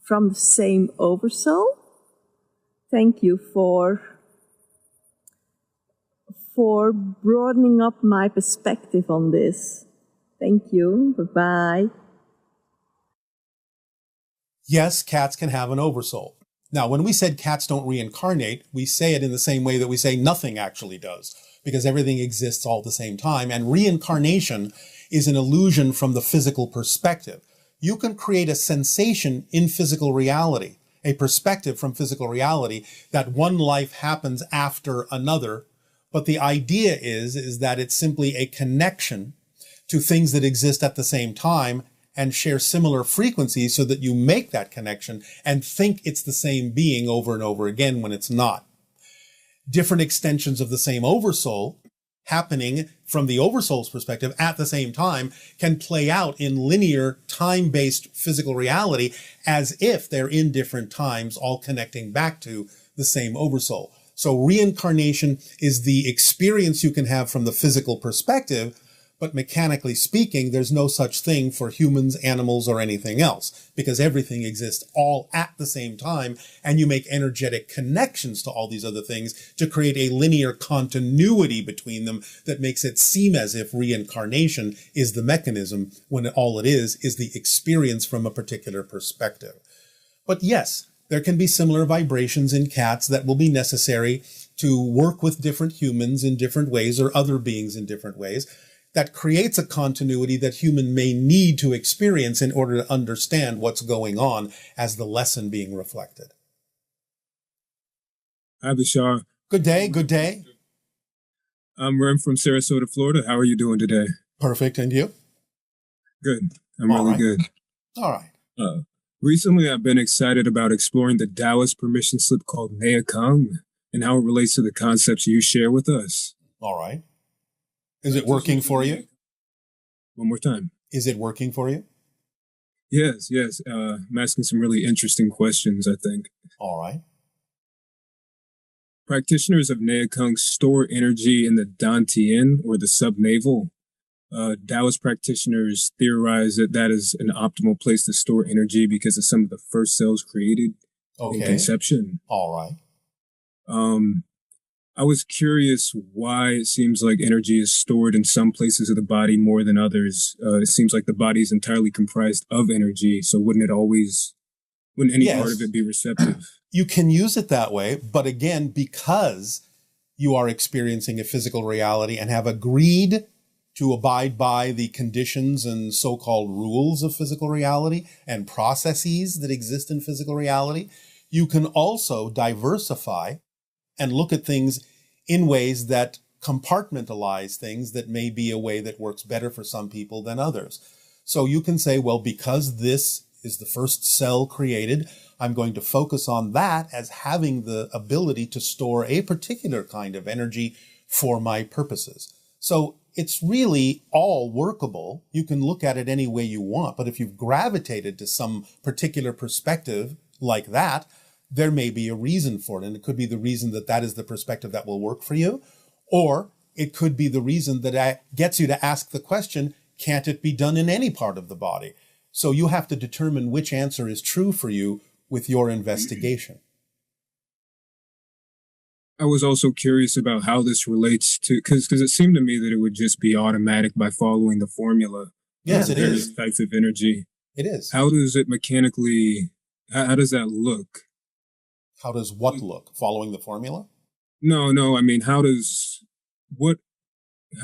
from the same oversoul? Thank you for broadening up my perspective on this. Thank you. Bye-bye. Yes, cats can have an oversoul. Now, when we said cats don't reincarnate, we say it in the same way that we say nothing actually does, because everything exists all at the same time, and reincarnation is an illusion from the physical perspective. You can create a sensation in physical reality, a perspective from physical reality that one life happens after another, but the idea is that it's simply a connection to things that exist at the same time and share similar frequencies so that you make that connection and think it's the same being over and over again when it's not. Different extensions of the same oversoul happening from the oversoul's perspective at the same time can play out in linear time-based physical reality as if they're in different times, all connecting back to the same oversoul. So reincarnation is the experience you can have from the physical perspective, But mechanically speaking, there's no such thing for humans, animals, or anything else, because everything exists all at the same time, and you make energetic connections to all these other things to create a linear continuity between them that makes it seem as if reincarnation is the mechanism, when all it is the experience from a particular perspective. But yes, there can be similar vibrations in cats that will be necessary to work with different humans in different ways, or other beings in different ways. That creates a continuity that human may need to experience in order to understand what's going on as the lesson being reflected. Hi, Bashar. Good day, good day. I'm Rem from Sarasota, Florida. How are you doing today? Perfect, and you? Good. I'm really good. All right. Recently, I've been excited about exploring the Taoist permission slip called Nea Kung and how it relates to the concepts you share with us. All right. Is it working for you? One more time. Is it working for you? Yes. I'm asking some really interesting questions, I think. All right. Practitioners of Nea Kung store energy in the Dantian, or the subnavel. Taoist practitioners theorize that is an optimal place to store energy because of some of the first cells created in conception. All right. I was curious why it seems like energy is stored in some places of the body more than others. It seems like the body is entirely comprised of energy, so wouldn't any part of it be receptive? You can use it that way, but again, because you are experiencing a physical reality and have agreed to abide by the conditions and so-called rules of physical reality and processes that exist in physical reality, you can also diversify and look at things in ways that compartmentalize things that may be a way that works better for some people than others. So you can say, well, because this is the first cell created, I'm going to focus on that as having the ability to store a particular kind of energy for my purposes. So it's really all workable. You can look at it any way you want, but if you've gravitated to some particular perspective like that, there may be a reason for it. And it could be the reason that that is the perspective that will work for you. Or it could be the reason that gets you to ask the question, can't it be done in any part of the body? So you have to determine which answer is true for you with your investigation. I was also curious about how this relates to, because it seemed to me that it would just be automatic by following the formula. Yes, it various is. Types of energy. It is. How does it mechanically, how does that look? How does what look? Following the formula? No. I mean,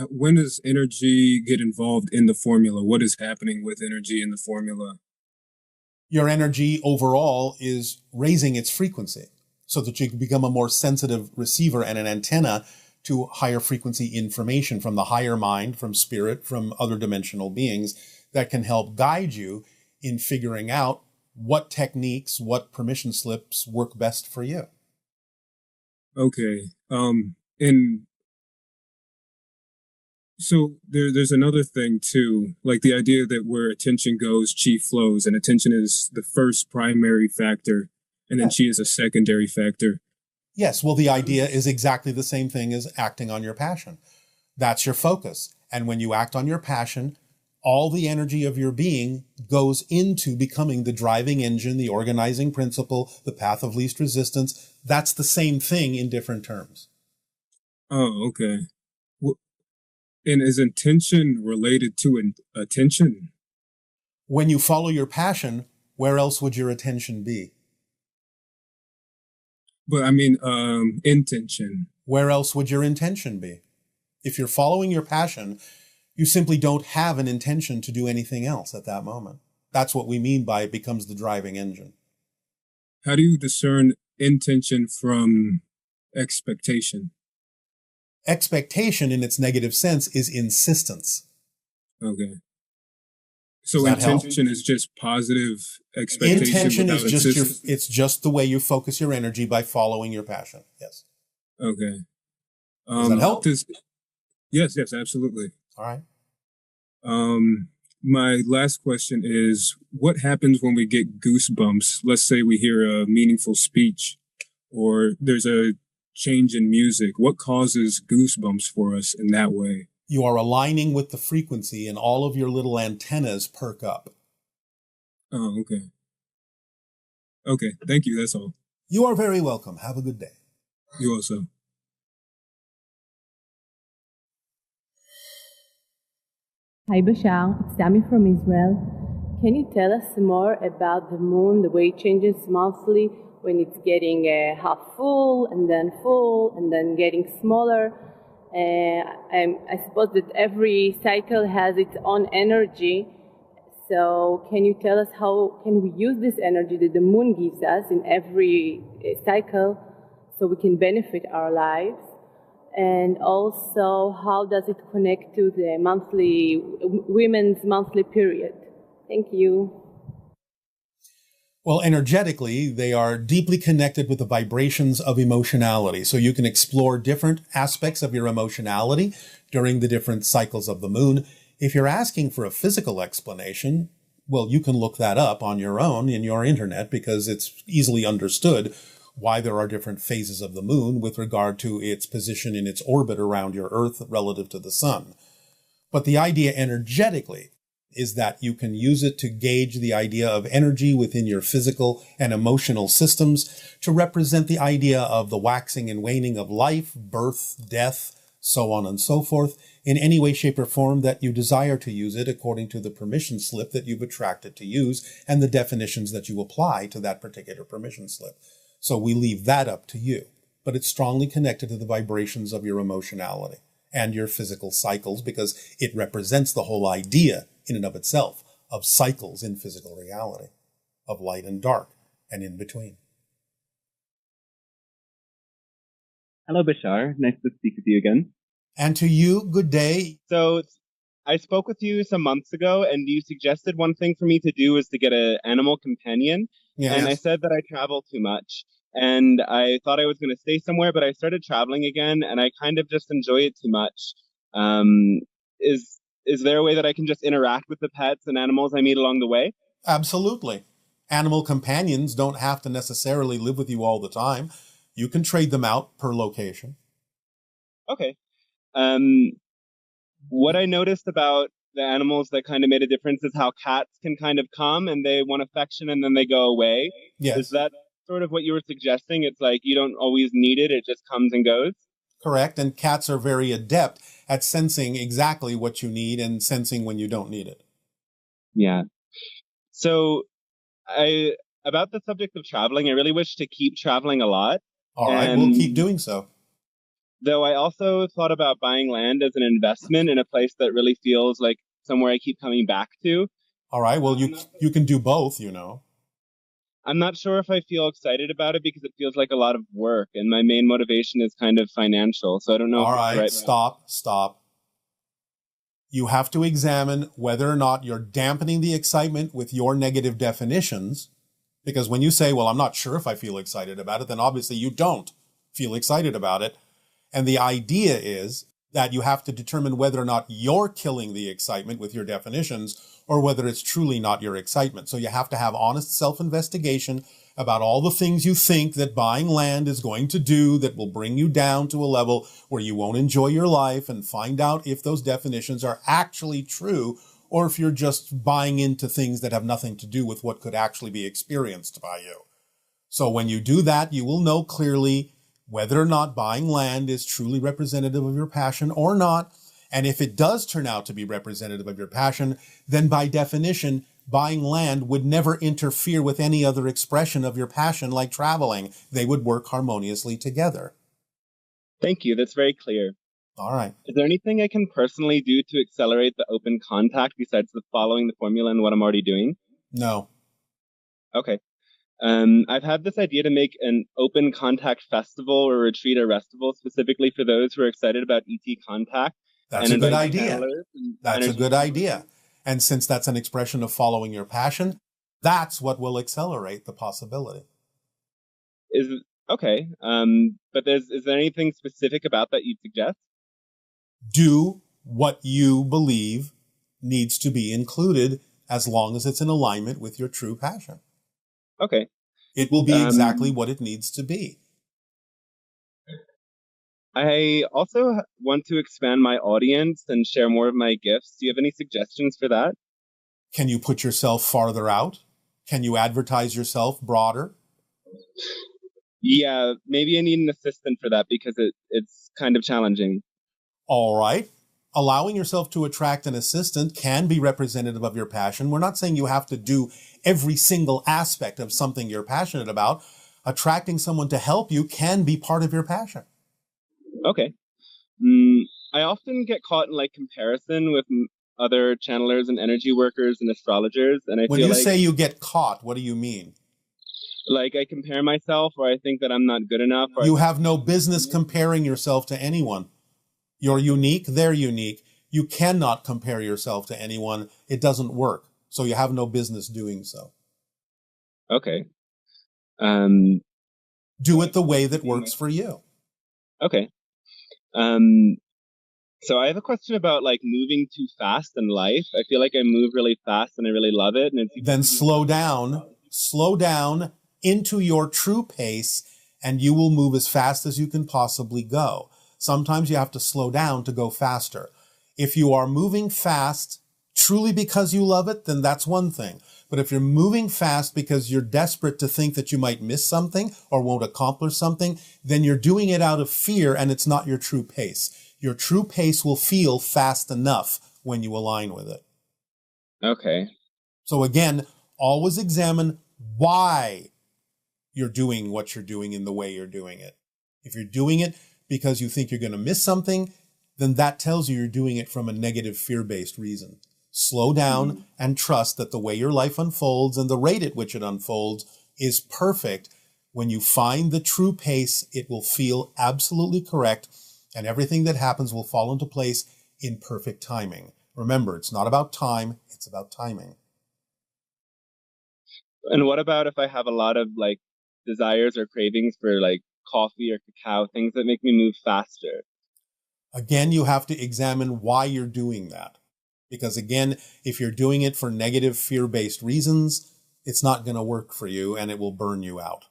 when does energy get involved in the formula? What is happening with energy in the formula? Your energy overall is raising its frequency so that you can become a more sensitive receiver and an antenna to higher frequency information from the higher mind, from spirit, from other dimensional beings that can help guide you in figuring out what techniques, what permission slips work best for you. Okay. And so there's another thing too, like the idea that where attention goes, chi flows, and attention is the first primary factor, and then chi is a secondary factor. Yes, well, the idea is exactly the same thing as acting on your passion. That's your focus. And when you act on your passion, all the energy of your being goes into becoming the driving engine, the organizing principle, the path of least resistance. That's the same thing in different terms. Oh, okay. And is intention related to attention? When you follow your passion, where else would your attention be? But I mean, intention. Where else would your intention be? If you're following your passion, you simply don't have an intention to do anything else at that moment. That's what we mean by it becomes the driving engine. How do you discern intention from expectation? Expectation in its negative sense is insistence. Okay. So intention is just positive expectation. Intention is just it's just the way you focus your energy by following your passion. Yes. Okay. Does that help? Yes, absolutely. All right. My last question is, what happens when we get goosebumps? Let's say we hear a meaningful speech or there's a change in music. What causes goosebumps for us in that way? You are aligning with the frequency and all of your little antennas perk up. Oh, okay. Okay, thank you. That's all. You are very welcome. Have a good day. You also. Hi Bashar, it's Dami from Israel. Can you tell us more about the moon, the way it changes monthly when it's getting half full and then getting smaller? I suppose that every cycle has its own energy. So can you tell us how can we use this energy that the moon gives us in every cycle so we can benefit our lives? And also, how does it connect to the women's monthly period? Thank you. Well, energetically, they are deeply connected with the vibrations of emotionality. So you can explore different aspects of your emotionality during the different cycles of the moon. If you're asking for a physical explanation, well, you can look that up on your own in your internet because it's easily understood why there are different phases of the moon with regard to its position in its orbit around your Earth relative to the sun. But the idea energetically is that you can use it to gauge the idea of energy within your physical and emotional systems to represent the idea of the waxing and waning of life, birth, death, so on and so forth, in any way, shape, or form that you desire to use it according to the permission slip that you've attracted to use and the definitions that you apply to that particular permission slip. So we leave that up to you, but it's strongly connected to the vibrations of your emotionality and your physical cycles because it represents the whole idea in and of itself of cycles in physical reality, of light and dark and in between. Hello, Bashar. Nice to speak with you again. And to you, good day. So I spoke with you some months ago, and you suggested one thing for me to do is to get an animal companion. Yes. And I said that I travel too much. And I thought I was going to stay somewhere, but I started traveling again, and I kind of just enjoy it too much. Is there a way that I can just interact with the pets and animals I meet along the way? Absolutely. Animal companions don't have to necessarily live with you all the time. You can trade them out per location. Okay. What I noticed about the animals that kind of made a difference is how cats can kind of come and they want affection and then they go away. Yes. Is that sort of what you were suggesting? It's like you don't always need it. It just comes and goes. Correct. And cats are very adept at sensing exactly what you need and sensing when you don't need it. Yeah. So about the subject of traveling, I really wish to keep traveling a lot. All right. We'll keep doing so. Though I also thought about buying land as an investment in a place that really feels like somewhere I keep coming back to. All right. Well, you can do both, you know. I'm not sure if I feel excited about it because it feels like a lot of work, and my main motivation is kind of financial. So I don't know. All if right. It's Stop. You have to examine whether or not you're dampening the excitement with your negative definitions. Because when you say, well, I'm not sure if I feel excited about it, then obviously you don't feel excited about it. And the idea is that you have to determine whether or not you're killing the excitement with your definitions or whether it's truly not your excitement. So you have to have honest self-investigation about all the things you think that buying land is going to do that will bring you down to a level where you won't enjoy your life, and find out if those definitions are actually true or if you're just buying into things that have nothing to do with what could actually be experienced by you. So when you do that, you will know clearly whether or not buying land is truly representative of your passion or not. And if it does turn out to be representative of your passion, then by definition, buying land would never interfere with any other expression of your passion like traveling. They would work harmoniously together. Thank you. That's very clear. All right. Is there anything I can personally do to accelerate the open contact besides following the formula and what I'm already doing? No. Okay. I've had this idea to make an open contact festival or retreat or festival specifically for those who are excited about ET contact. That's a good idea. That's a good idea. And since that's an expression of following your passion, that's what will accelerate the possibility. Okay. But is there anything specific about that you'd suggest? Do what you believe needs to be included as long as it's in alignment with your true passion. Okay. It will be exactly what it needs to be. I also want to expand my audience and share more of my gifts. Do you have any suggestions for that? Can you put yourself farther out? Can you advertise yourself broader? Yeah, maybe I need an assistant for that because it's kind of challenging. All right. Allowing yourself to attract an assistant can be representative of your passion. We're not saying you have to do every single aspect of something you're passionate about. Attracting someone to help you can be part of your passion. Okay. I often get caught in like comparison with other channelers and energy workers and astrologers, and I When feel you like say you get caught, what do you mean? like I compare myself, or I think that I'm not good enough. Or You have no business comparing yourself to anyone. You're unique, they're unique. You cannot compare yourself to anyone. It doesn't work. So you have no business doing so. Okay. Do it the way that works for you. Okay. So I have a question about like moving too fast in life. I feel like I move really fast and I really love it. And then slow down into your true pace, and you will move as fast as you can possibly go. Sometimes you have to slow down to go faster. If you are moving fast truly because you love it, then that's one thing. But if you're moving fast because you're desperate to think that you might miss something or won't accomplish something, then you're doing it out of fear and it's not your true pace. Your true pace will feel fast enough when you align with it. Okay. So again, always examine why you're doing what you're doing in the way you're doing it. If you're doing it because you think you're going to miss something, then that tells you you're doing it from a negative fear-based reason. Slow down and trust that the way your life unfolds and the rate at which it unfolds is perfect. When you find the true pace, it will feel absolutely correct, and everything that happens will fall into place in perfect timing. Remember, it's not about time, it's about timing. And what about if I have a lot of like desires or cravings for like coffee or cacao, things that make me move faster? Again, you have to examine why you're doing that. Because again, if you're doing it for negative fear-based reasons, it's not going to work for you and it will burn you out.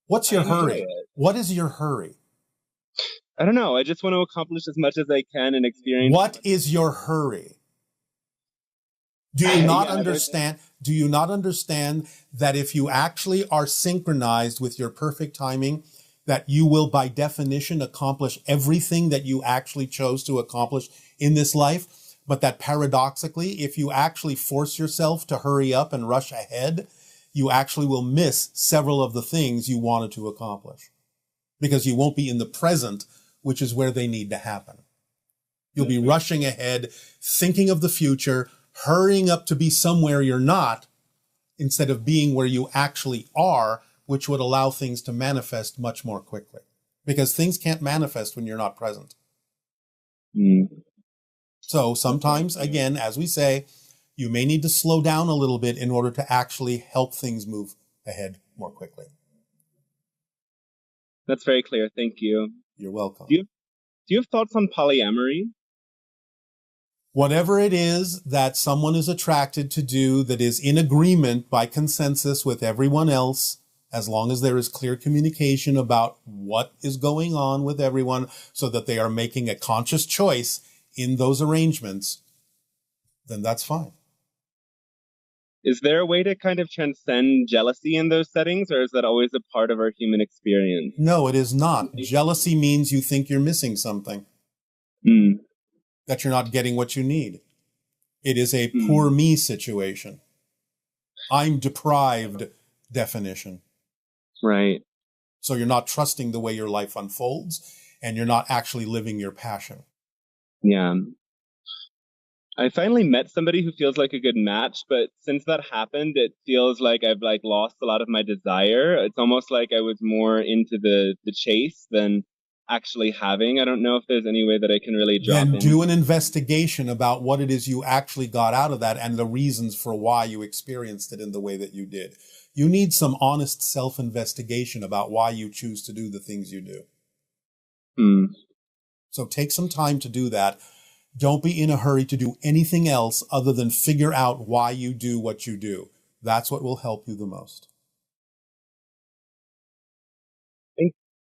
What's your hurry? What is your hurry? I don't know. I just want to accomplish as much as I can and experience. What is your hurry? Do you not understand? Do you not understand that if you actually are synchronized with your perfect timing, that you will by definition accomplish everything that you actually chose to accomplish in this life? But that paradoxically, if you actually force yourself to hurry up and rush ahead, you actually will miss several of the things you wanted to accomplish because you won't be in the present, which is where they need to happen. You'll be rushing ahead, thinking of the future, hurrying up to be somewhere you're not, instead of being where you actually are, which would allow things to manifest much more quickly. Because things can't manifest when you're not present. So sometimes, again, as we say, you may need to slow down a little bit in order to actually help things move ahead more quickly. That's very clear. Thank you. You're welcome. Do you have thoughts on polyamory? Whatever it is that someone is attracted to do that is in agreement by consensus with everyone else, as long as there is clear communication about what is going on with everyone so that they are making a conscious choice in those arrangements, then that's fine. Is there a way to kind of transcend jealousy in those settings, or is that always a part of our human experience? No, it is not. Jealousy means you think you're missing something. That you're not getting what you need. It is a poor me situation. I'm deprived definition. Right. So you're not trusting the way your life unfolds, and you're not actually living your passion. Yeah. I finally met somebody who feels like a good match, but since that happened, it feels like I've like lost a lot of my desire. It's almost like I was more into the chase than actually having. I don't know if there's any way that I can really drop in. Then do an investigation about what it is you actually got out of that and the reasons for why you experienced it in the way that you did. You need some honest self-investigation about why you choose to do the things you do. So take some time to do that. Don't be in a hurry to do anything else other than figure out why you do what you do. That's what will help you the most.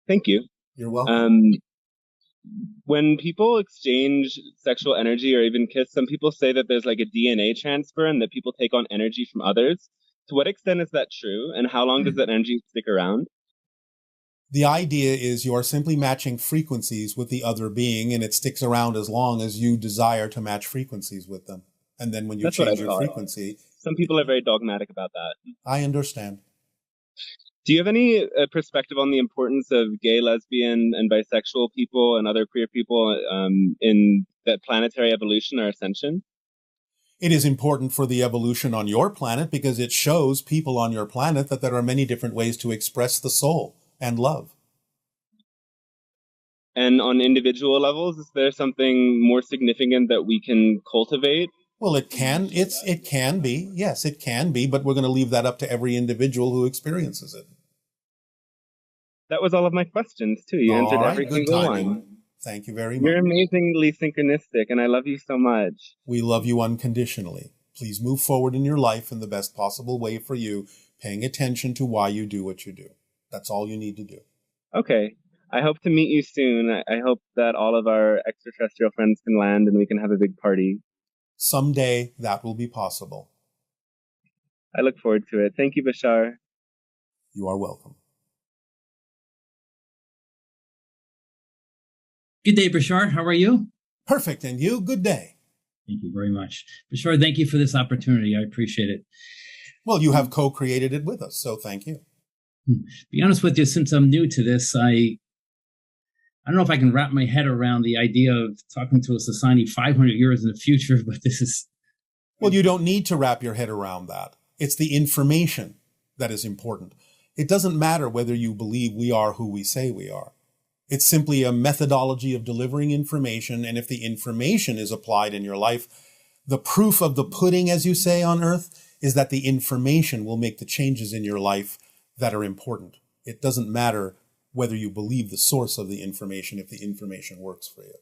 Thank you. You're welcome. when people exchange sexual energy or even kiss, some people say that there's like a DNA transfer and that people take on energy from others. To what extent is that true? And how long does that energy stick around? The idea is you are simply matching frequencies with the other being, and it sticks around as long as you desire to match frequencies with them. And then when you change your frequency... Some people are very dogmatic about that. I understand. Do you have any perspective on the importance of gay, lesbian, and bisexual people and other queer people in that planetary evolution or ascension? It is important for the evolution on your planet because it shows people on your planet that there are many different ways to express the soul and love. And on individual levels, is there something more significant that we can cultivate? Well, it can be. Yes, it can be, but we're going to leave that up to every individual who experiences it. That was all of my questions, too. You answered every single one. Thank you very much. You're amazingly synchronistic, and I love you so much. We love you unconditionally. Please move forward in your life in the best possible way for you, paying attention to why you do what you do. That's all you need to do. Okay. I hope to meet you soon. I hope that all of our extraterrestrial friends can land and we can have a big party. Someday that will be possible. I look forward to it. Thank you, Bashar. You are welcome. Good day, Bashar. How are you? Perfect. And you? Good day. Thank you very much. Bashar, thank you for this opportunity. I appreciate it. Well, you have co-created it with us, so thank you. Be honest with you, since I'm new to this, I don't know if I can wrap my head around the idea of talking to a society 500 years in the future, but this is... Well, you don't need to wrap your head around that. It's the information that is important. It doesn't matter whether you believe we are who we say we are. It's simply a methodology of delivering information, and if the information is applied in your life, the proof of the pudding, as you say on Earth, is that the information will make the changes in your life that are important. It doesn't matter whether you believe the source of the information if the information works for you.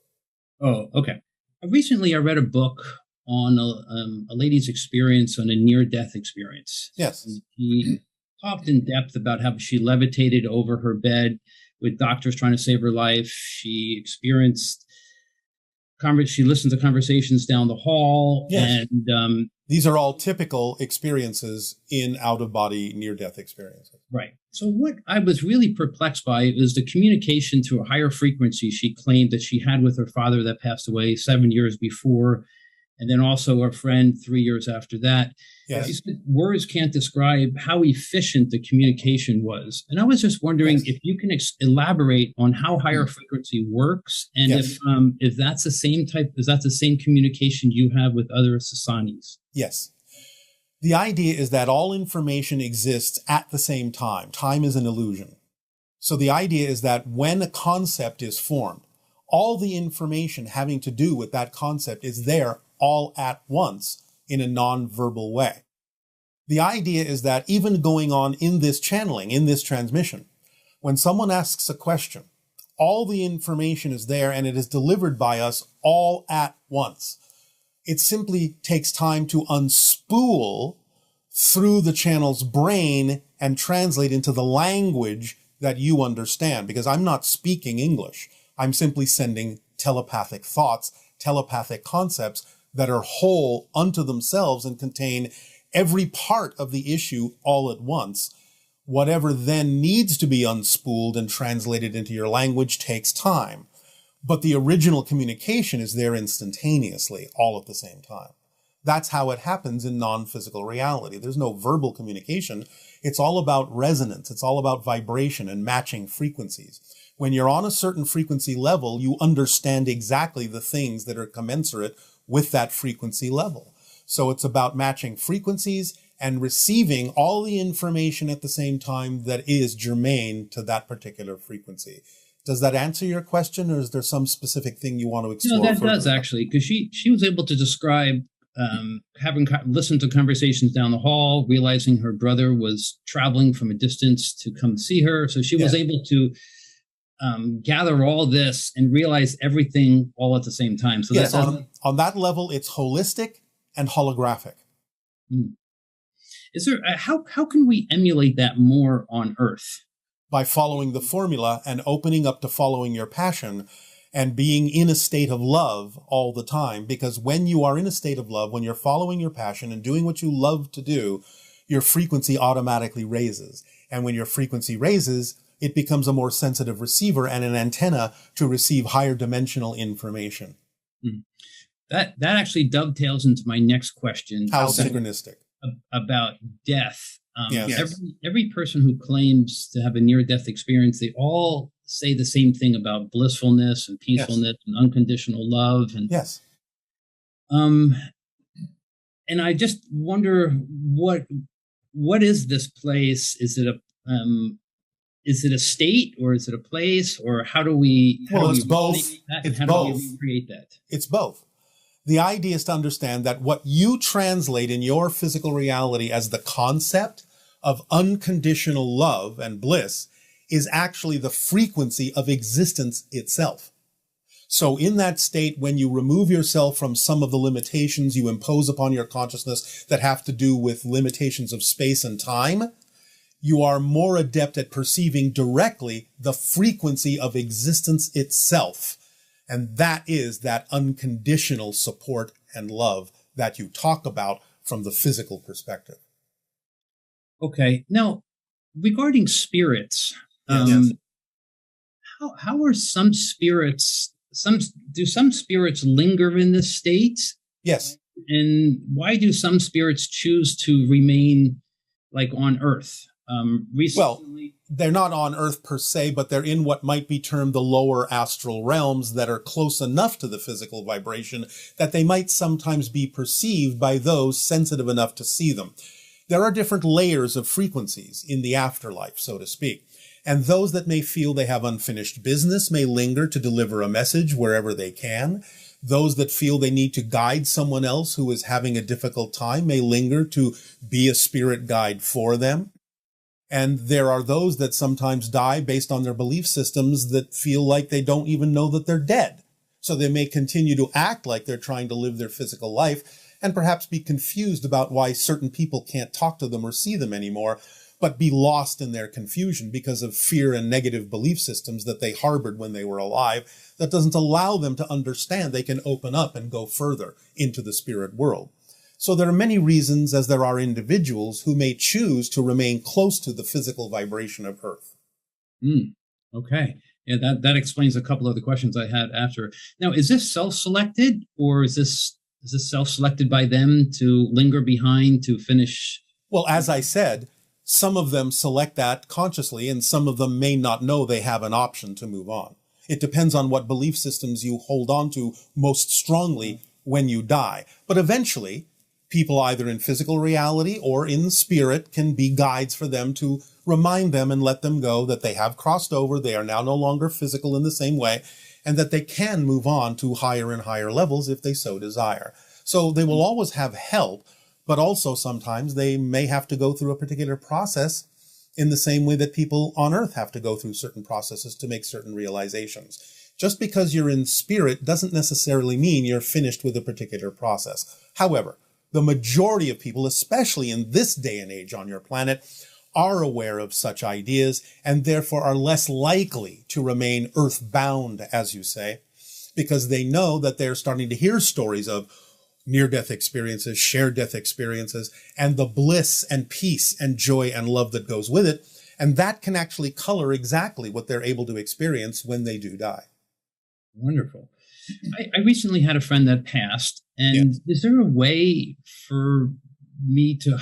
Oh, okay. Recently, I read a book on a lady's experience on a near-death experience. Yes. She talked in depth about how she levitated over her bed with doctors trying to save her life. She experienced, she listened to conversations down the hall. Yes. And these are all typical experiences in out-of-body near-death experiences. Right. So what I was really perplexed by is the communication to a higher frequency she claimed that she had with her father that passed away 7 years before, and then also a friend 3 years after that. Yes. She said words can't describe how efficient the communication was. And I was just wondering if you can elaborate on how higher frequency works, and if that's the same type, is that the same communication you have with other societies? Yes. The idea is that all information exists at the same time. Time is an illusion. So the idea is that when a concept is formed, all the information having to do with that concept is there all at once in a non-verbal way. The idea is that even going on in this channeling, in this transmission, when someone asks a question, all the information is there and it is delivered by us all at once. It simply takes time to unspool through the channel's brain and translate into the language that you understand, because I'm not speaking English. I'm simply sending telepathic thoughts, telepathic concepts that are whole unto themselves and contain every part of the issue all at once. Whatever then needs to be unspooled and translated into your language takes time. But the original communication is there instantaneously, all at the same time. That's how it happens in non-physical reality. There's no verbal communication. It's all about resonance. It's all about vibration and matching frequencies. When you're on a certain frequency level, you understand exactly the things that are commensurate with that frequency level. So it's about matching frequencies and receiving all the information at the same time that is germane to that particular frequency. Does that answer your question, or is there some specific thing you want to explore? No, that does actually, because she was able to describe having listened to conversations down the hall, realizing her brother was traveling from a distance to come see her. So she was able to gather all this and realize everything all at the same time. So yes, on that level, it's holistic and holographic. Is there how can we emulate that more on Earth? By following the formula and opening up to following your passion and being in a state of love all the time. Because when you are in a state of love, when you're following your passion and doing what you love to do, your frequency automatically raises. And when your frequency raises, it becomes a more sensitive receiver and an antenna to receive higher dimensional information. That actually dovetails into my next question. How synchronistic? About death. Yes. Every person who claims to have a near-death experience, they all say the same thing about blissfulness and peacefulness and unconditional love. And yes. And I just wonder what is this place? Is it a state, or is it a place, or how do we? It's both. It's both. Do we recreate that? It's both. The idea is to understand that what you translate in your physical reality as the concept of unconditional love and bliss is actually the frequency of existence itself. So in that state, when you remove yourself from some of the limitations you impose upon your consciousness that have to do with limitations of space and time, you are more adept at perceiving directly the frequency of existence itself. And that is that unconditional support and love that you talk about from the physical perspective. Okay. Now, regarding spirits, yes. how are some spirits, do some spirits linger in this state? Yes. And why do some spirits choose to remain like on Earth? Recently, they're not on Earth per se, but they're in what might be termed the lower astral realms that are close enough to the physical vibration that they might sometimes be perceived by those sensitive enough to see them. There are different layers of frequencies in the afterlife, so to speak. And those that may feel they have unfinished business may linger to deliver a message wherever they can. Those that feel they need to guide someone else who is having a difficult time may linger to be a spirit guide for them. And there are those that sometimes die based on their belief systems that feel like they don't even know that they're dead. So they may continue to act like they're trying to live their physical life and perhaps be confused about why certain people can't talk to them or see them anymore, but be lost in their confusion because of fear and negative belief systems that they harbored when they were alive that doesn't allow them to understand they can open up and go further into the spirit world. So there are many reasons, as there are individuals who may choose to remain close to the physical vibration of Earth. Okay. Yeah, that explains a couple of the questions I had after. Now, is this self-selected, or is this self-selected by them to linger behind to finish? Well, as I said, some of them select that consciously, and some of them may not know they have an option to move on. It depends on what belief systems you hold on to most strongly when you die. But eventually, people either in physical reality or in spirit can be guides for them to remind them and let them go that they have crossed over, they are now no longer physical in the same way, and that they can move on to higher and higher levels if they so desire. So they will always have help, but also sometimes they may have to go through a particular process in the same way that people on Earth have to go through certain processes to make certain realizations. Just because you're in spirit doesn't necessarily mean you're finished with a particular process. However, the majority of people, especially in this day and age on your planet, are aware of such ideas and therefore are less likely to remain earthbound, as you say, because they know that they're starting to hear stories of near-death experiences, shared death experiences, and the bliss and peace and joy and love that goes with it. And that can actually color exactly what they're able to experience when they do die. Wonderful. I recently had a friend that passed, and is there a way for me to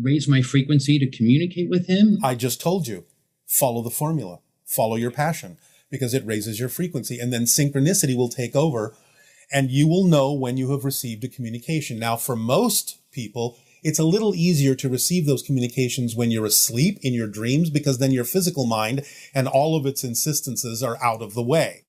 raise my frequency to communicate with him? I just told you, follow the formula, follow your passion, because it raises your frequency, and then synchronicity will take over, and you will know when you have received a communication. Now, for most people, it's a little easier to receive those communications when you're asleep in your dreams, because then your physical mind and all of its insistences are out of the way.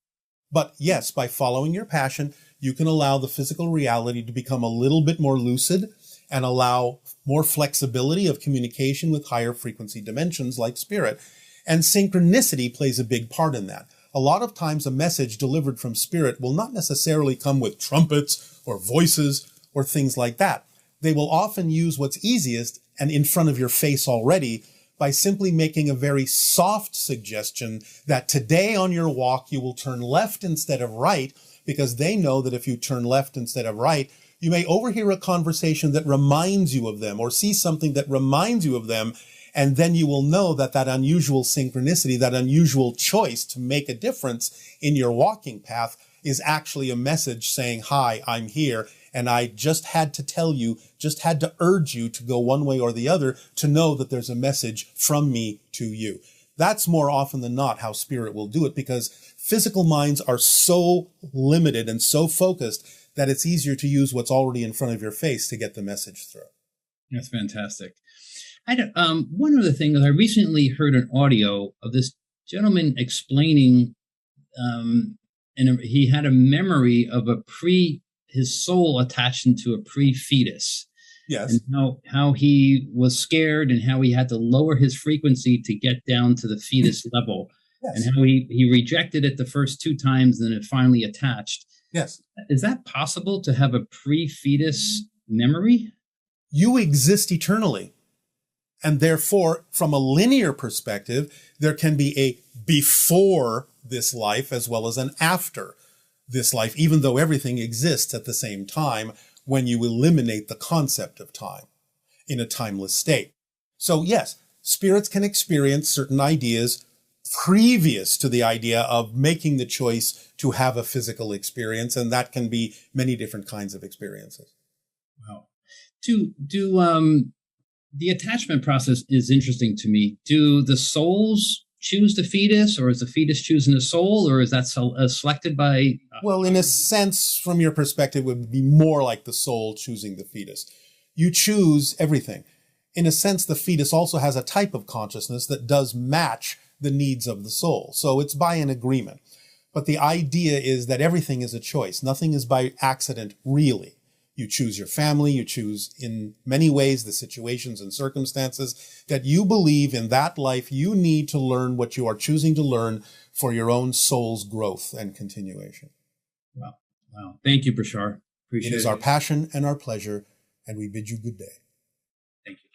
But yes, by following your passion, you can allow the physical reality to become a little bit more lucid and allow more flexibility of communication with higher frequency dimensions like spirit. And synchronicity plays a big part in that. A lot of times a message delivered from spirit will not necessarily come with trumpets or voices or things like that. They will often use what's easiest and in front of your face already, by simply making a very soft suggestion that today on your walk you will turn left instead of right, because they know that if you turn left instead of right, you may overhear a conversation that reminds you of them or see something that reminds you of them, and then you will know that that unusual synchronicity, that unusual choice to make a difference in your walking path is actually a message saying, hi, I'm here, and I just had to tell you, just had to urge you to go one way or the other to know that there's a message from me to you. That's more often than not how spirit will do it, because physical minds are so limited and so focused that it's easier to use what's already in front of your face to get the message through. That's fantastic. One other thing is I recently heard an audio of this gentleman explaining, and he had a memory of his soul attached into a pre-fetus. Yes. And how he was scared and how he had to lower his frequency to get down to the fetus level. Yes. And how he rejected it the first 2 times and then it finally attached. Yes. Is that possible to have a pre-fetus memory? You exist eternally. And therefore, from a linear perspective, there can be a before this life as well as an after this life, even though everything exists at the same time when you eliminate the concept of time in a timeless state. So yes, spirits can experience certain ideas previous to the idea of making the choice to have a physical experience, and that can be many different kinds of experiences. Wow. The attachment process is interesting to me. Do the souls choose the fetus, or is the fetus choosing the soul, or is that selected by... Well, in a sense, from your perspective, it would be more like the soul choosing the fetus. You choose everything. In a sense, the fetus also has a type of consciousness that does match the needs of the soul. So it's by an agreement. But the idea is that everything is a choice. Nothing is by accident, really. You choose your family, you choose in many ways the situations and circumstances that you believe in that life you need to learn what you are choosing to learn for your own soul's growth and continuation. Wow. Thank you, Bashar. Appreciate it. It is our passion and our pleasure, and we bid you good day. Thank you.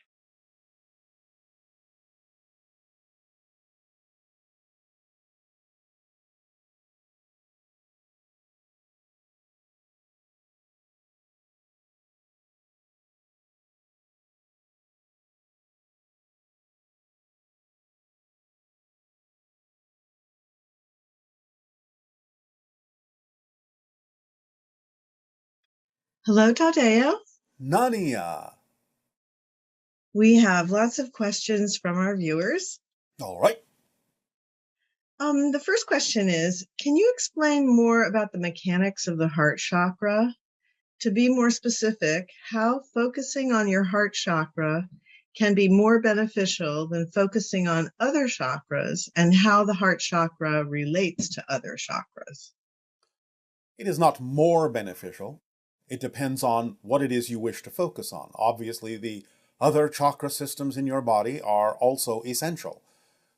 Hello, Tadeo. Nania. We have lots of questions from our viewers. All right. The first question is, can you explain more about the mechanics of the heart chakra? To be more specific, how focusing on your heart chakra can be more beneficial than focusing on other chakras, and how the heart chakra relates to other chakras? It is not more beneficial. It depends on what it is you wish to focus on. Obviously, the other chakra systems in your body are also essential.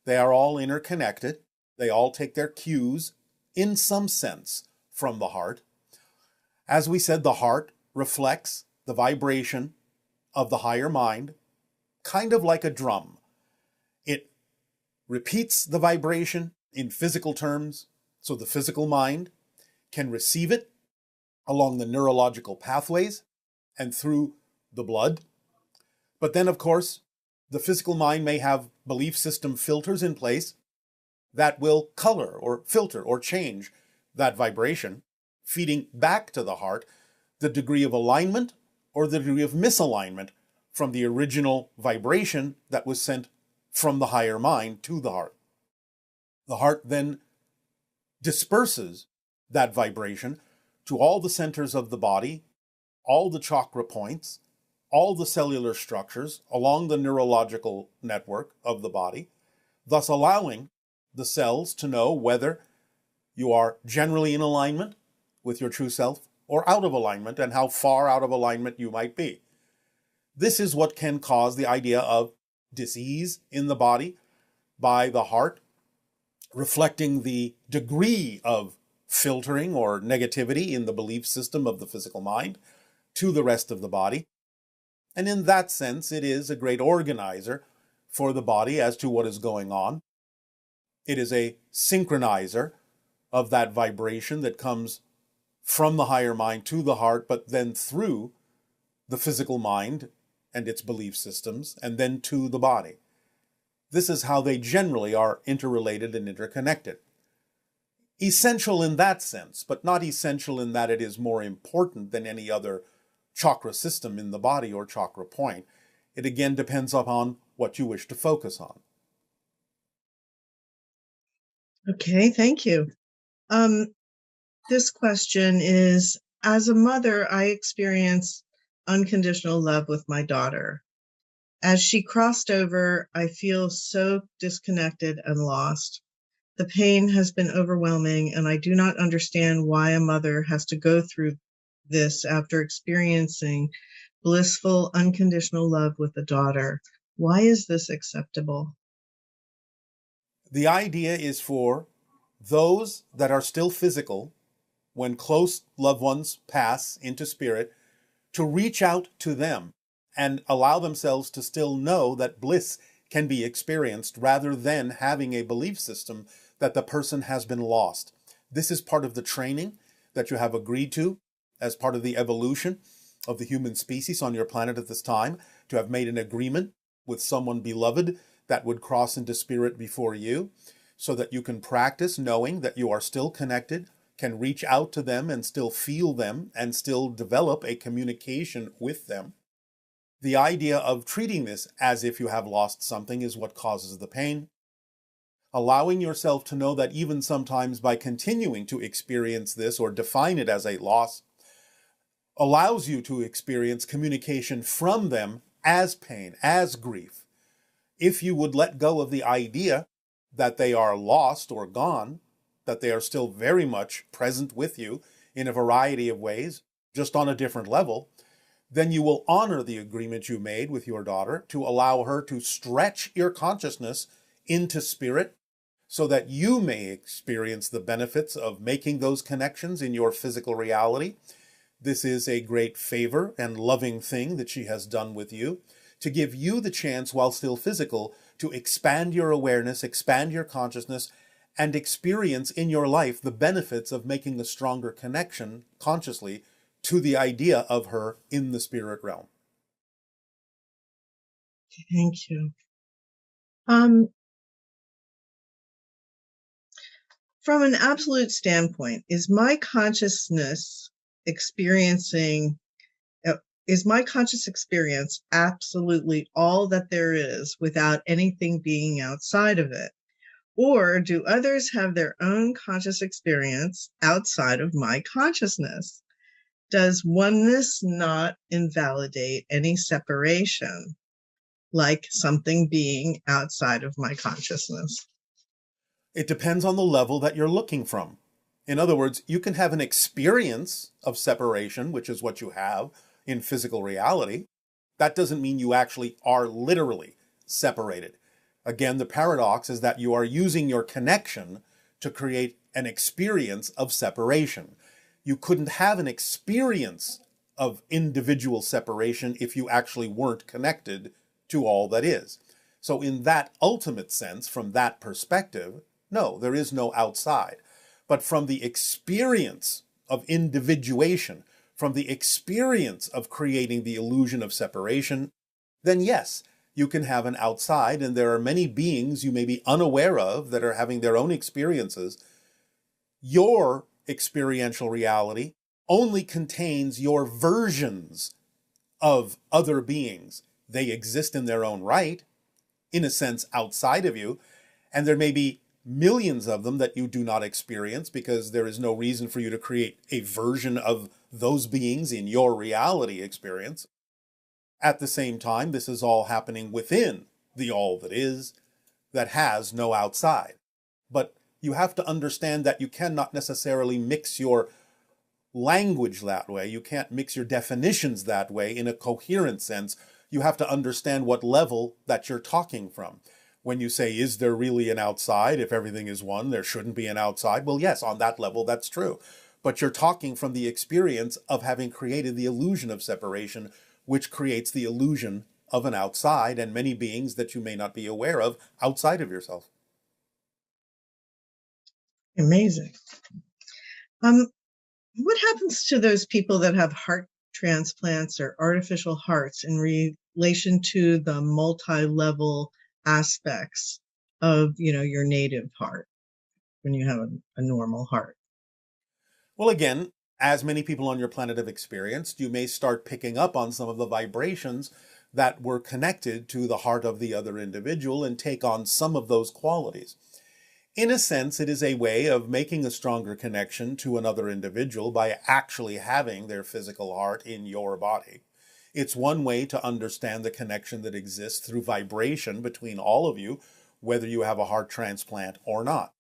They are all interconnected. They all take their cues, in some sense, from the heart. As we said, the heart reflects the vibration of the higher mind, kind of like a drum. It repeats the vibration in physical terms, so the physical mind can receive it along the neurological pathways and through the blood. But then, of course, the physical mind may have belief system filters in place that will color or filter or change that vibration, feeding back to the heart the degree of alignment or the degree of misalignment from the original vibration that was sent from the higher mind to the heart. The heart then disperses that vibration to all the centers of the body, all the chakra points, all the cellular structures along the neurological network of the body, thus allowing the cells to know whether you are generally in alignment with your true self or out of alignment, and how far out of alignment you might be. This is what can cause the idea of disease in the body by the heart reflecting the degree of filtering or negativity in the belief system of the physical mind to the rest of the body. And in that sense, it is a great organizer for the body as to what is going on. It is a synchronizer of that vibration that comes from the higher mind to the heart, but then through the physical mind and its belief systems, and then to the body. This is how they generally are interrelated and interconnected. Essential in that sense, but not essential in that it is more important than any other chakra system in the body or chakra point. It again depends upon what you wish to focus on. Okay, thank you. This question is, as a mother, I experience unconditional love with my daughter. As she crossed over, I feel so disconnected and lost. The pain has been overwhelming, and I do not understand why a mother has to go through this after experiencing blissful, unconditional love with a daughter. Why is this acceptable? The idea is for those that are still physical, when close loved ones pass into spirit, to reach out to them and allow themselves to still know that bliss can be experienced rather than having a belief system that the person has been lost. This is part of the training that you have agreed to as part of the evolution of the human species on your planet at this time, to have made an agreement with someone beloved that would cross into spirit before you, so that you can practice knowing that you are still connected, can reach out to them and still feel them and still develop a communication with them. The idea of treating this as if you have lost something is what causes the pain. Allowing yourself to know that even sometimes by continuing to experience this or define it as a loss, allows you to experience communication from them as pain, as grief. If you would let go of the idea that they are lost or gone, that they are still very much present with you in a variety of ways, just on a different level, then you will honor the agreement you made with your daughter to allow her to stretch your consciousness into spirit so that you may experience the benefits of making those connections in your physical reality. This is a great favor and loving thing that she has done with you, to give you the chance, while still physical, to expand your awareness, expand your consciousness, and experience in your life the benefits of making a stronger connection consciously to the idea of her in the spirit realm. Thank you. From an absolute standpoint, is my conscious experience absolutely all that there is without anything being outside of it? Or do others have their own conscious experience outside of my consciousness? Does oneness not invalidate any separation, like something being outside of my consciousness? It depends on the level that you're looking from. In other words, you can have an experience of separation, which is what you have in physical reality. That doesn't mean you actually are literally separated. Again, the paradox is that you are using your connection to create an experience of separation. You couldn't have an experience of individual separation if you actually weren't connected to all that is. So in that ultimate sense, from that perspective, no, there is no outside. But from the experience of individuation, from the experience of creating the illusion of separation, then yes, you can have an outside, and there are many beings you may be unaware of that are having their own experiences. Your experiential reality only contains your versions of other beings. They exist in their own right, in a sense outside of you, and there may be millions of them that you do not experience because there is no reason for you to create a version of those beings in your reality experience. At the same time, this is all happening within the all that is, that has no outside. But you have to understand that you cannot necessarily mix your language that way. You can't mix your definitions that way in a coherent sense. You have to understand what level that you're talking from. When you say, is there really an outside? If everything is one, there shouldn't be an outside. Well, yes, on that level, that's true. But you're talking from the experience of having created the illusion of separation, which creates the illusion of an outside and many beings that you may not be aware of outside of yourself. Amazing. What happens to those people that have heart transplants or artificial hearts in relation to the multi-level aspects of, your native heart when you have a normal heart? Well, again, as many people on your planet have experienced, you may start picking up on some of the vibrations that were connected to the heart of the other individual and take on some of those qualities. In a sense, it is a way of making a stronger connection to another individual by actually having their physical heart in your body. It's one way to understand the connection that exists through vibration between all of you, whether you have a heart transplant or not.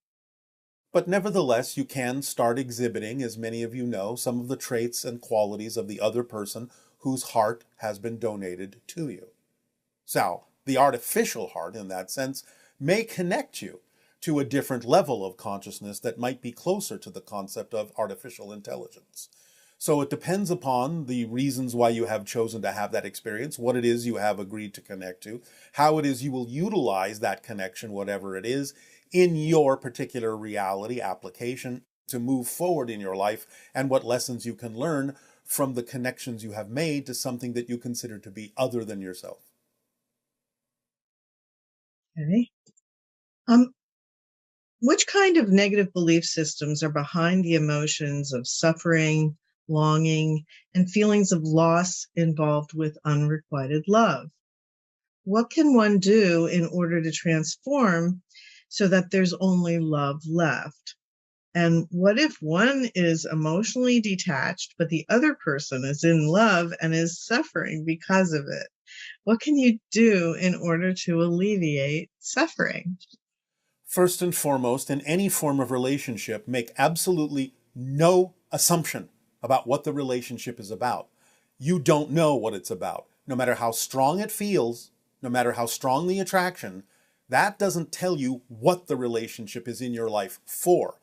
But nevertheless, you can start exhibiting, as many of you know, some of the traits and qualities of the other person whose heart has been donated to you. So, the artificial heart, in that sense, may connect you to a different level of consciousness that might be closer to the concept of artificial intelligence. So it depends upon the reasons why you have chosen to have that experience, what it is you have agreed to connect to, how it is you will utilize that connection, whatever it is, in your particular reality application to move forward in your life, and what lessons you can learn from the connections you have made to something that you consider to be other than yourself. Okay. Which kind of negative belief systems are behind the emotions of suffering, longing, and feelings of loss involved with unrequited love? What can one do in order to transform so that there's only love left? And what if one is emotionally detached, but the other person is in love and is suffering because of it? What can you do in order to alleviate suffering? First and foremost, in any form of relationship, make absolutely no assumption about what the relationship is about. You don't know what it's about. No matter how strong it feels, no matter how strong the attraction, that doesn't tell you what the relationship is in your life for,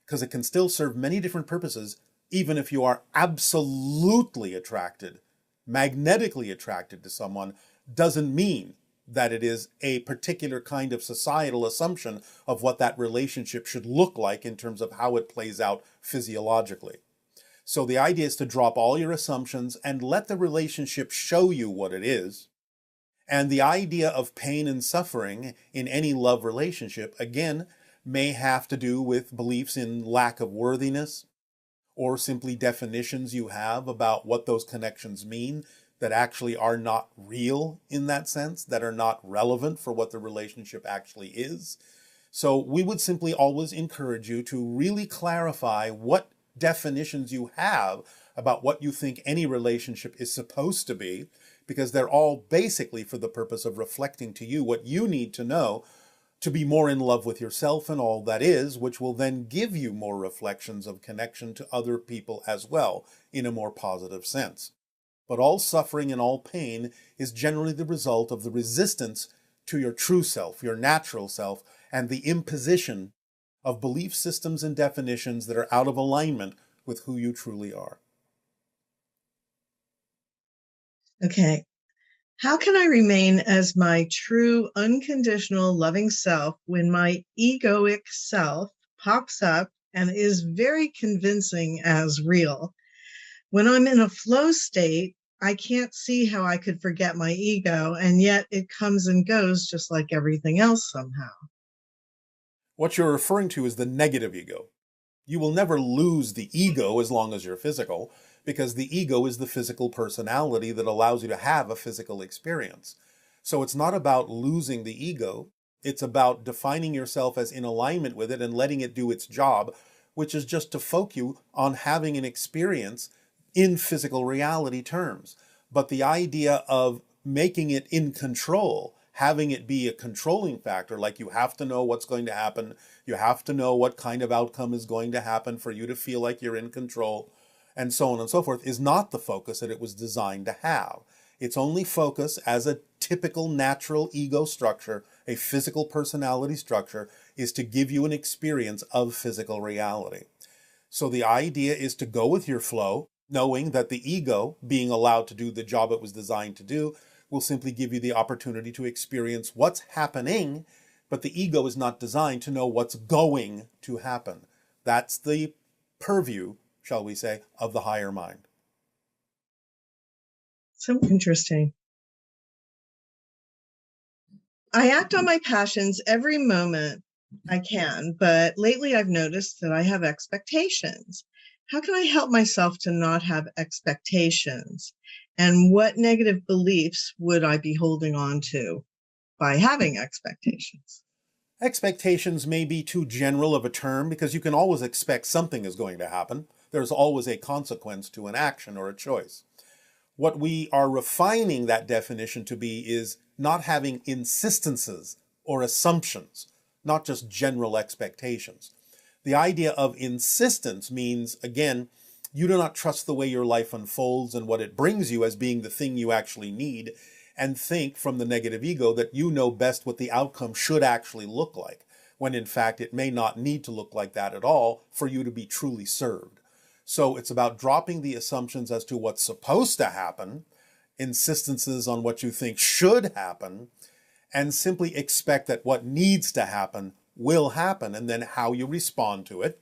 because it can still serve many different purposes, even if you are absolutely attracted, magnetically attracted to someone, doesn't mean that it is a particular kind of societal assumption of what that relationship should look like in terms of how it plays out physiologically. So the idea is to drop all your assumptions and let the relationship show you what it is. And the idea of pain and suffering in any love relationship, again, may have to do with beliefs in lack of worthiness, or simply definitions you have about what those connections mean that actually are not real in that sense, that are not relevant for what the relationship actually is. So we would simply always encourage you to really clarify what definitions you have about what you think any relationship is supposed to be, because they're all basically for the purpose of reflecting to you what you need to know to be more in love with yourself and all that is, which will then give you more reflections of connection to other people as well in a more positive sense. But all suffering and all pain is generally the result of the resistance to your true self, your natural self, and the imposition of belief systems and definitions that are out of alignment with who you truly are. Okay. How can I remain as my true, unconditional, loving self when my egoic self pops up and is very convincing as real? When I'm in a flow state, I can't see how I could forget my ego, and yet it comes and goes just like everything else somehow. What you're referring to is the negative ego. You will never lose the ego as long as you're physical, because the ego is the physical personality that allows you to have a physical experience. So it's not about losing the ego. It's about defining yourself as in alignment with it and letting it do its job, which is just to focus you on having an experience in physical reality terms. But the idea of making it in control, having it be a controlling factor, like you have to know what's going to happen, you have to know what kind of outcome is going to happen for you to feel like you're in control, and so on and so forth, is not the focus that it was designed to have. Its only focus as a typical natural ego structure, a physical personality structure, is to give you an experience of physical reality. So the idea is to go with your flow, knowing that the ego, being allowed to do the job it was designed to do, will simply give you the opportunity to experience what's happening, but the ego is not designed to know what's going to happen. That's the purview, shall we say, of the higher mind. So interesting. I act on my passions every moment I can, but lately I've noticed that I have expectations. How can I help myself to not have expectations? And what negative beliefs would I be holding on to by having expectations? Expectations may be too general of a term because you can always expect something is going to happen. There's always a consequence to an action or a choice. What we are refining that definition to be is not having insistences or assumptions, not just general expectations. The idea of insistence means, again, you do not trust the way your life unfolds and what it brings you as being the thing you actually need, and think from the negative ego that you know best what the outcome should actually look like, when in fact it may not need to look like that at all for you to be truly served. So it's about dropping the assumptions as to what's supposed to happen, insistences on what you think should happen, and simply expect that what needs to happen will happen, and then how you respond to it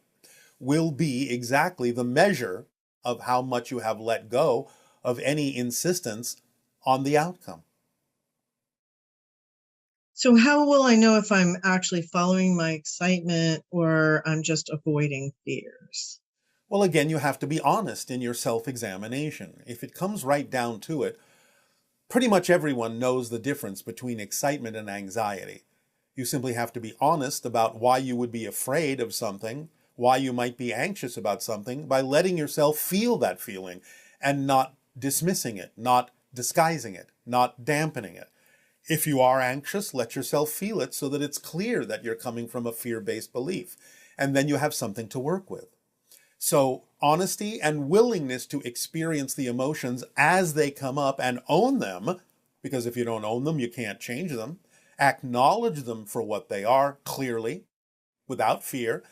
will be exactly the measure of how much you have let go of any insistence on the outcome. So how will I know if I'm actually following my excitement or I'm just avoiding fears? Well, again, you have to be honest in your self-examination. If it comes right down to it, pretty much everyone knows the difference between excitement and anxiety. You simply have to be honest about why you would be afraid of something, why you might be anxious about something, by letting yourself feel that feeling and not dismissing it, not disguising it, not dampening it. If you are anxious, let yourself feel it so that it's clear that you're coming from a fear-based belief, and then you have something to work with. So honesty and willingness to experience the emotions as they come up and own them, because if you don't own them, you can't change them. Acknowledge them for what they are clearly, without fear,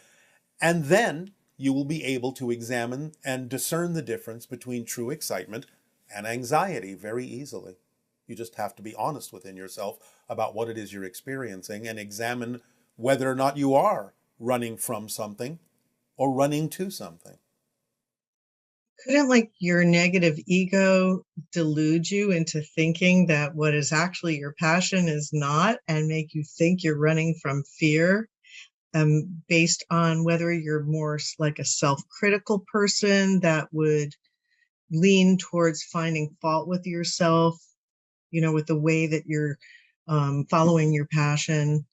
and then you will be able to examine and discern the difference between true excitement and anxiety very easily. You just have to be honest within yourself about what it is you're experiencing and examine whether or not you are running from something or running to something. Couldn't like your negative ego delude you into thinking that what is actually your passion is not, and make you think you're running from fear, based on whether you're more like a self-critical person that would lean towards finding fault with yourself, with the way that you're following your passion?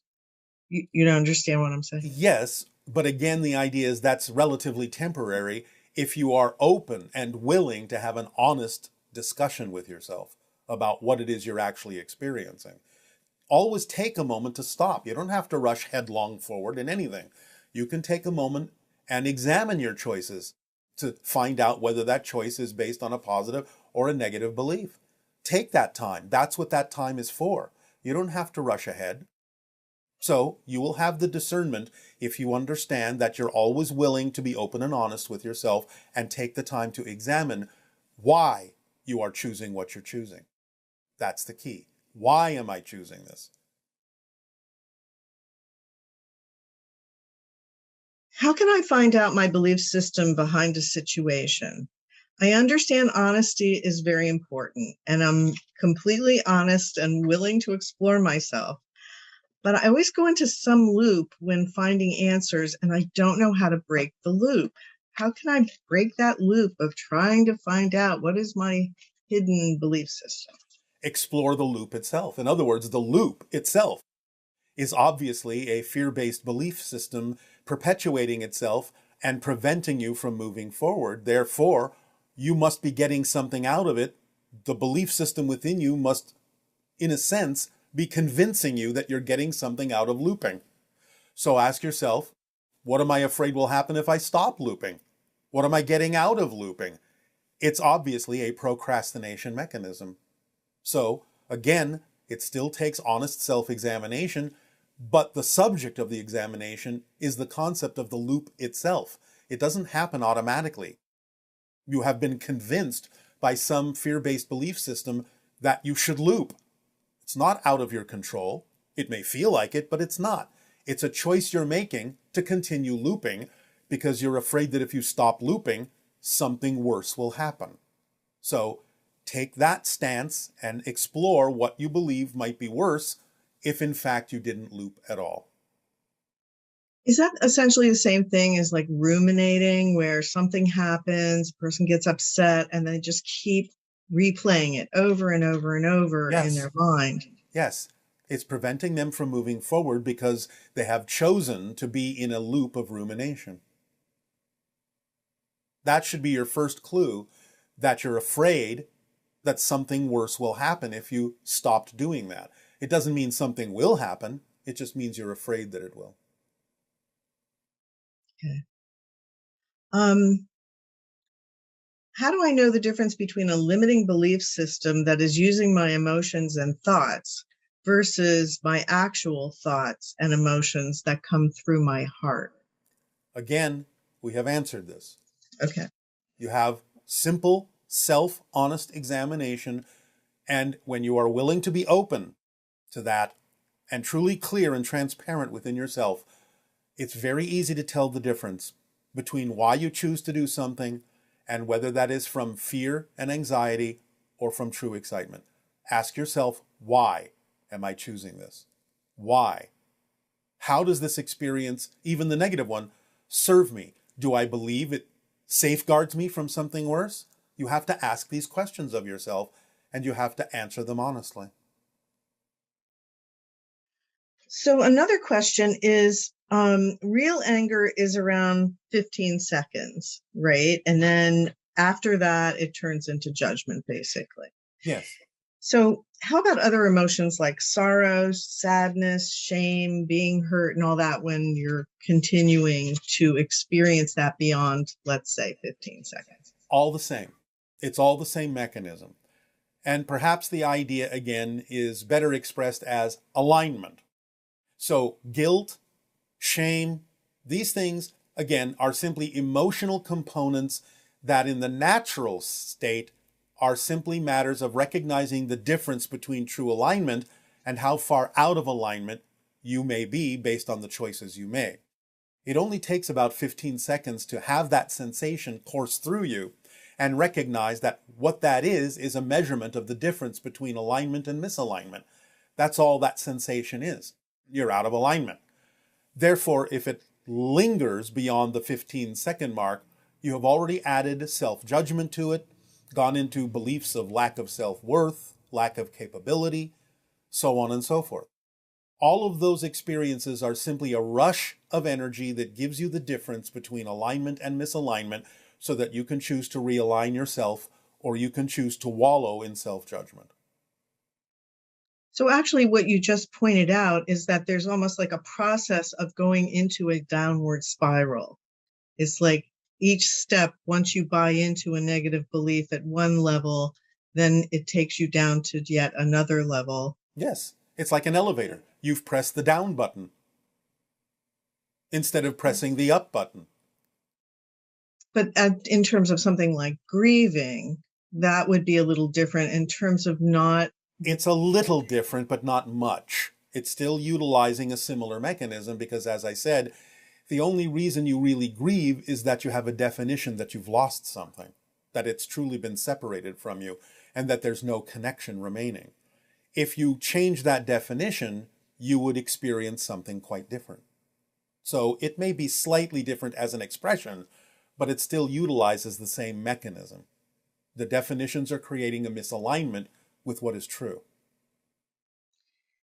You don't understand what I'm saying? Yes, but again, the idea is that's relatively temporary if you are open and willing to have an honest discussion with yourself about what it is you're actually experiencing. Always take a moment to stop. You don't have to rush headlong forward in anything. You can take a moment and examine your choices to find out whether that choice is based on a positive or a negative belief. Take that time. That's what that time is for. You don't have to rush ahead. So you will have the discernment if you understand that you're always willing to be open and honest with yourself and take the time to examine why you are choosing what you're choosing. That's the key. Why am I choosing this? How can I find out my belief system behind a situation? I understand honesty is very important, and I'm completely honest and willing to explore myself. But I always go into some loop when finding answers, and I don't know how to break the loop. How can I break that loop of trying to find out what is my hidden belief system? Explore the loop itself. In other words, the loop itself is obviously a fear-based belief system perpetuating itself and preventing you from moving forward. Therefore, you must be getting something out of it. The belief system within you must, in a sense, be convincing you that you're getting something out of looping. So ask yourself, what am I afraid will happen if I stop looping? What am I getting out of looping? It's obviously a procrastination mechanism. So again, it still takes honest self-examination, but the subject of the examination is the concept of the loop itself. It doesn't happen automatically. You have been convinced by some fear-based belief system that you should loop. It's not out of your control. It may feel like it, but it's not. It's a choice you're making to continue looping because you're afraid that if you stop looping, something worse will happen. So take that stance and explore what you believe might be worse if in fact you didn't loop at all. Is that essentially the same thing as like ruminating, where something happens, a person gets upset, and they just keep replaying it over and over and over in their mind? Yes. It's preventing them from moving forward because they have chosen to be in a loop of rumination. That should be your first clue that you're afraid that something worse will happen if you stopped doing that. It doesn't mean something will happen. It just means you're afraid that it will. Okay. How do I know the difference between a limiting belief system that is using my emotions and thoughts versus my actual thoughts and emotions that come through my heart? Again, we have answered this. Okay. You have simple, self-honest examination, and when you are willing to be open to that and truly clear and transparent within yourself, it's very easy to tell the difference between why you choose to do something and whether that is from fear and anxiety or from true excitement. Ask yourself, why am I choosing this? Why? How does this experience, even the negative one, serve me? Do I believe it safeguards me from something worse? You have to ask these questions of yourself, and you have to answer them honestly. So another question is, real anger is around 15 seconds, right? And then after that, it turns into judgment, basically. Yes. So how about other emotions like sorrow, sadness, shame, being hurt, and all that when you're continuing to experience that beyond, let's say, 15 seconds? All the same. It's all the same mechanism. And perhaps the idea, again, is better expressed as alignment. So guilt, shame, these things, again, are simply emotional components that in the natural state are simply matters of recognizing the difference between true alignment and how far out of alignment you may be based on the choices you made. It only takes about 15 seconds to have that sensation course through you and recognize that what that is a measurement of the difference between alignment and misalignment. That's all that sensation is. You're out of alignment. Therefore, if it lingers beyond the 15-second mark, you have already added self-judgment to it, gone into beliefs of lack of self-worth, lack of capability, so on and so forth. All of those experiences are simply a rush of energy that gives you the difference between alignment and misalignment so that you can choose to realign yourself or you can choose to wallow in self-judgment. So actually what you just pointed out is that there's almost like a process of going into a downward spiral. It's like each step, once you buy into a negative belief at one level, then it takes you down to yet another level. Yes, it's like an elevator. You've pressed the down button instead of pressing the up button. But in terms of something like grieving, that would be a little different in terms of not... It's a little different, but not much. It's still utilizing a similar mechanism because, as I said, the only reason you really grieve is that you have a definition that you've lost something, that it's truly been separated from you, and that there's no connection remaining. If you change that definition, you would experience something quite different. So it may be slightly different as an expression, but it still utilizes the same mechanism. The definitions are creating a misalignment with what is true.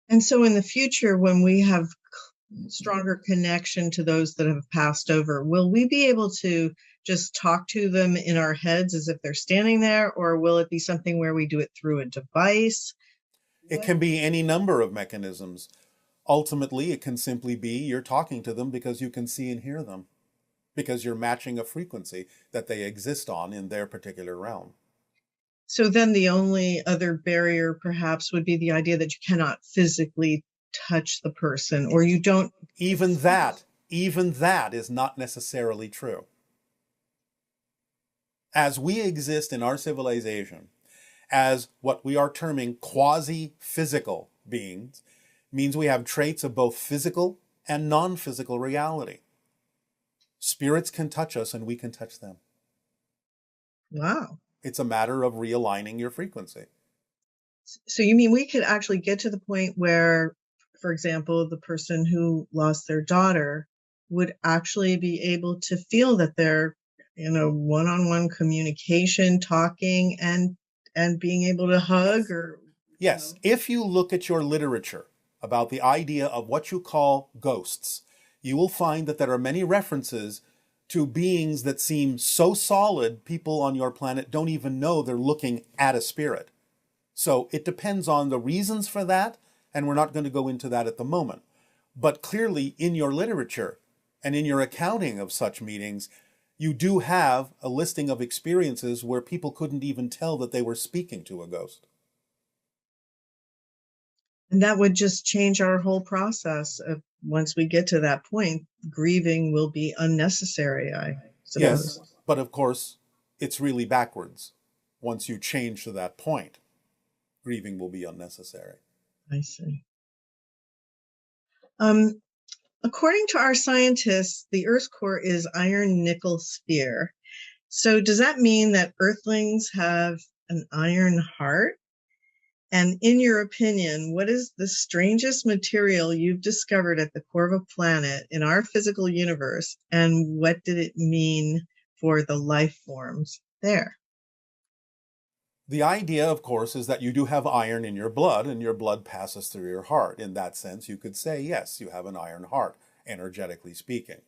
And so in the future, when we have stronger connection to those that have passed over, will we be able to just talk to them in our heads as if they're standing there, or will it be something where we do it through a device? It can be any number of mechanisms. Ultimately, it can simply be you're talking to them because you can see and hear them, because you're matching a frequency that they exist on in their particular realm. So then the only other barrier perhaps would be the idea that you cannot physically touch the person, or you don't... Even that is not necessarily true. As we exist in our civilization, as what we are terming quasi-physical beings means we have traits of both physical and non-physical reality. Spirits can touch us and we can touch them. Wow. It's a matter of realigning your frequency. So you mean we could actually get to the point where, for example, the person who lost their daughter would actually be able to feel that they're in a one-on-one communication, talking and being able to hug? Or yes, if you look at your literature about the idea of what you call ghosts, you will find that there are many references to beings that seem so solid people on your planet don't even know they're looking at a spirit. So it depends on the reasons for that, and we're not going to go into that at the moment. But clearly in your literature and in your accounting of such meetings, you do have a listing of experiences where people couldn't even tell that they were speaking to a ghost. And that would just change our whole process. Once we get to that point, grieving will be unnecessary, I suppose. Yes, but of course, it's really backwards. Once you change to that point, grieving will be unnecessary. I see. According to our scientists, the Earth's core is iron nickel sphere. So does that mean that Earthlings have an iron heart? And in your opinion, what is the strangest material you've discovered at the core of a planet in our physical universe? And what did it mean for the life forms there? The idea, of course, is that you do have iron in your blood and your blood passes through your heart. In that sense, you could say, yes, you have an iron heart, energetically speaking.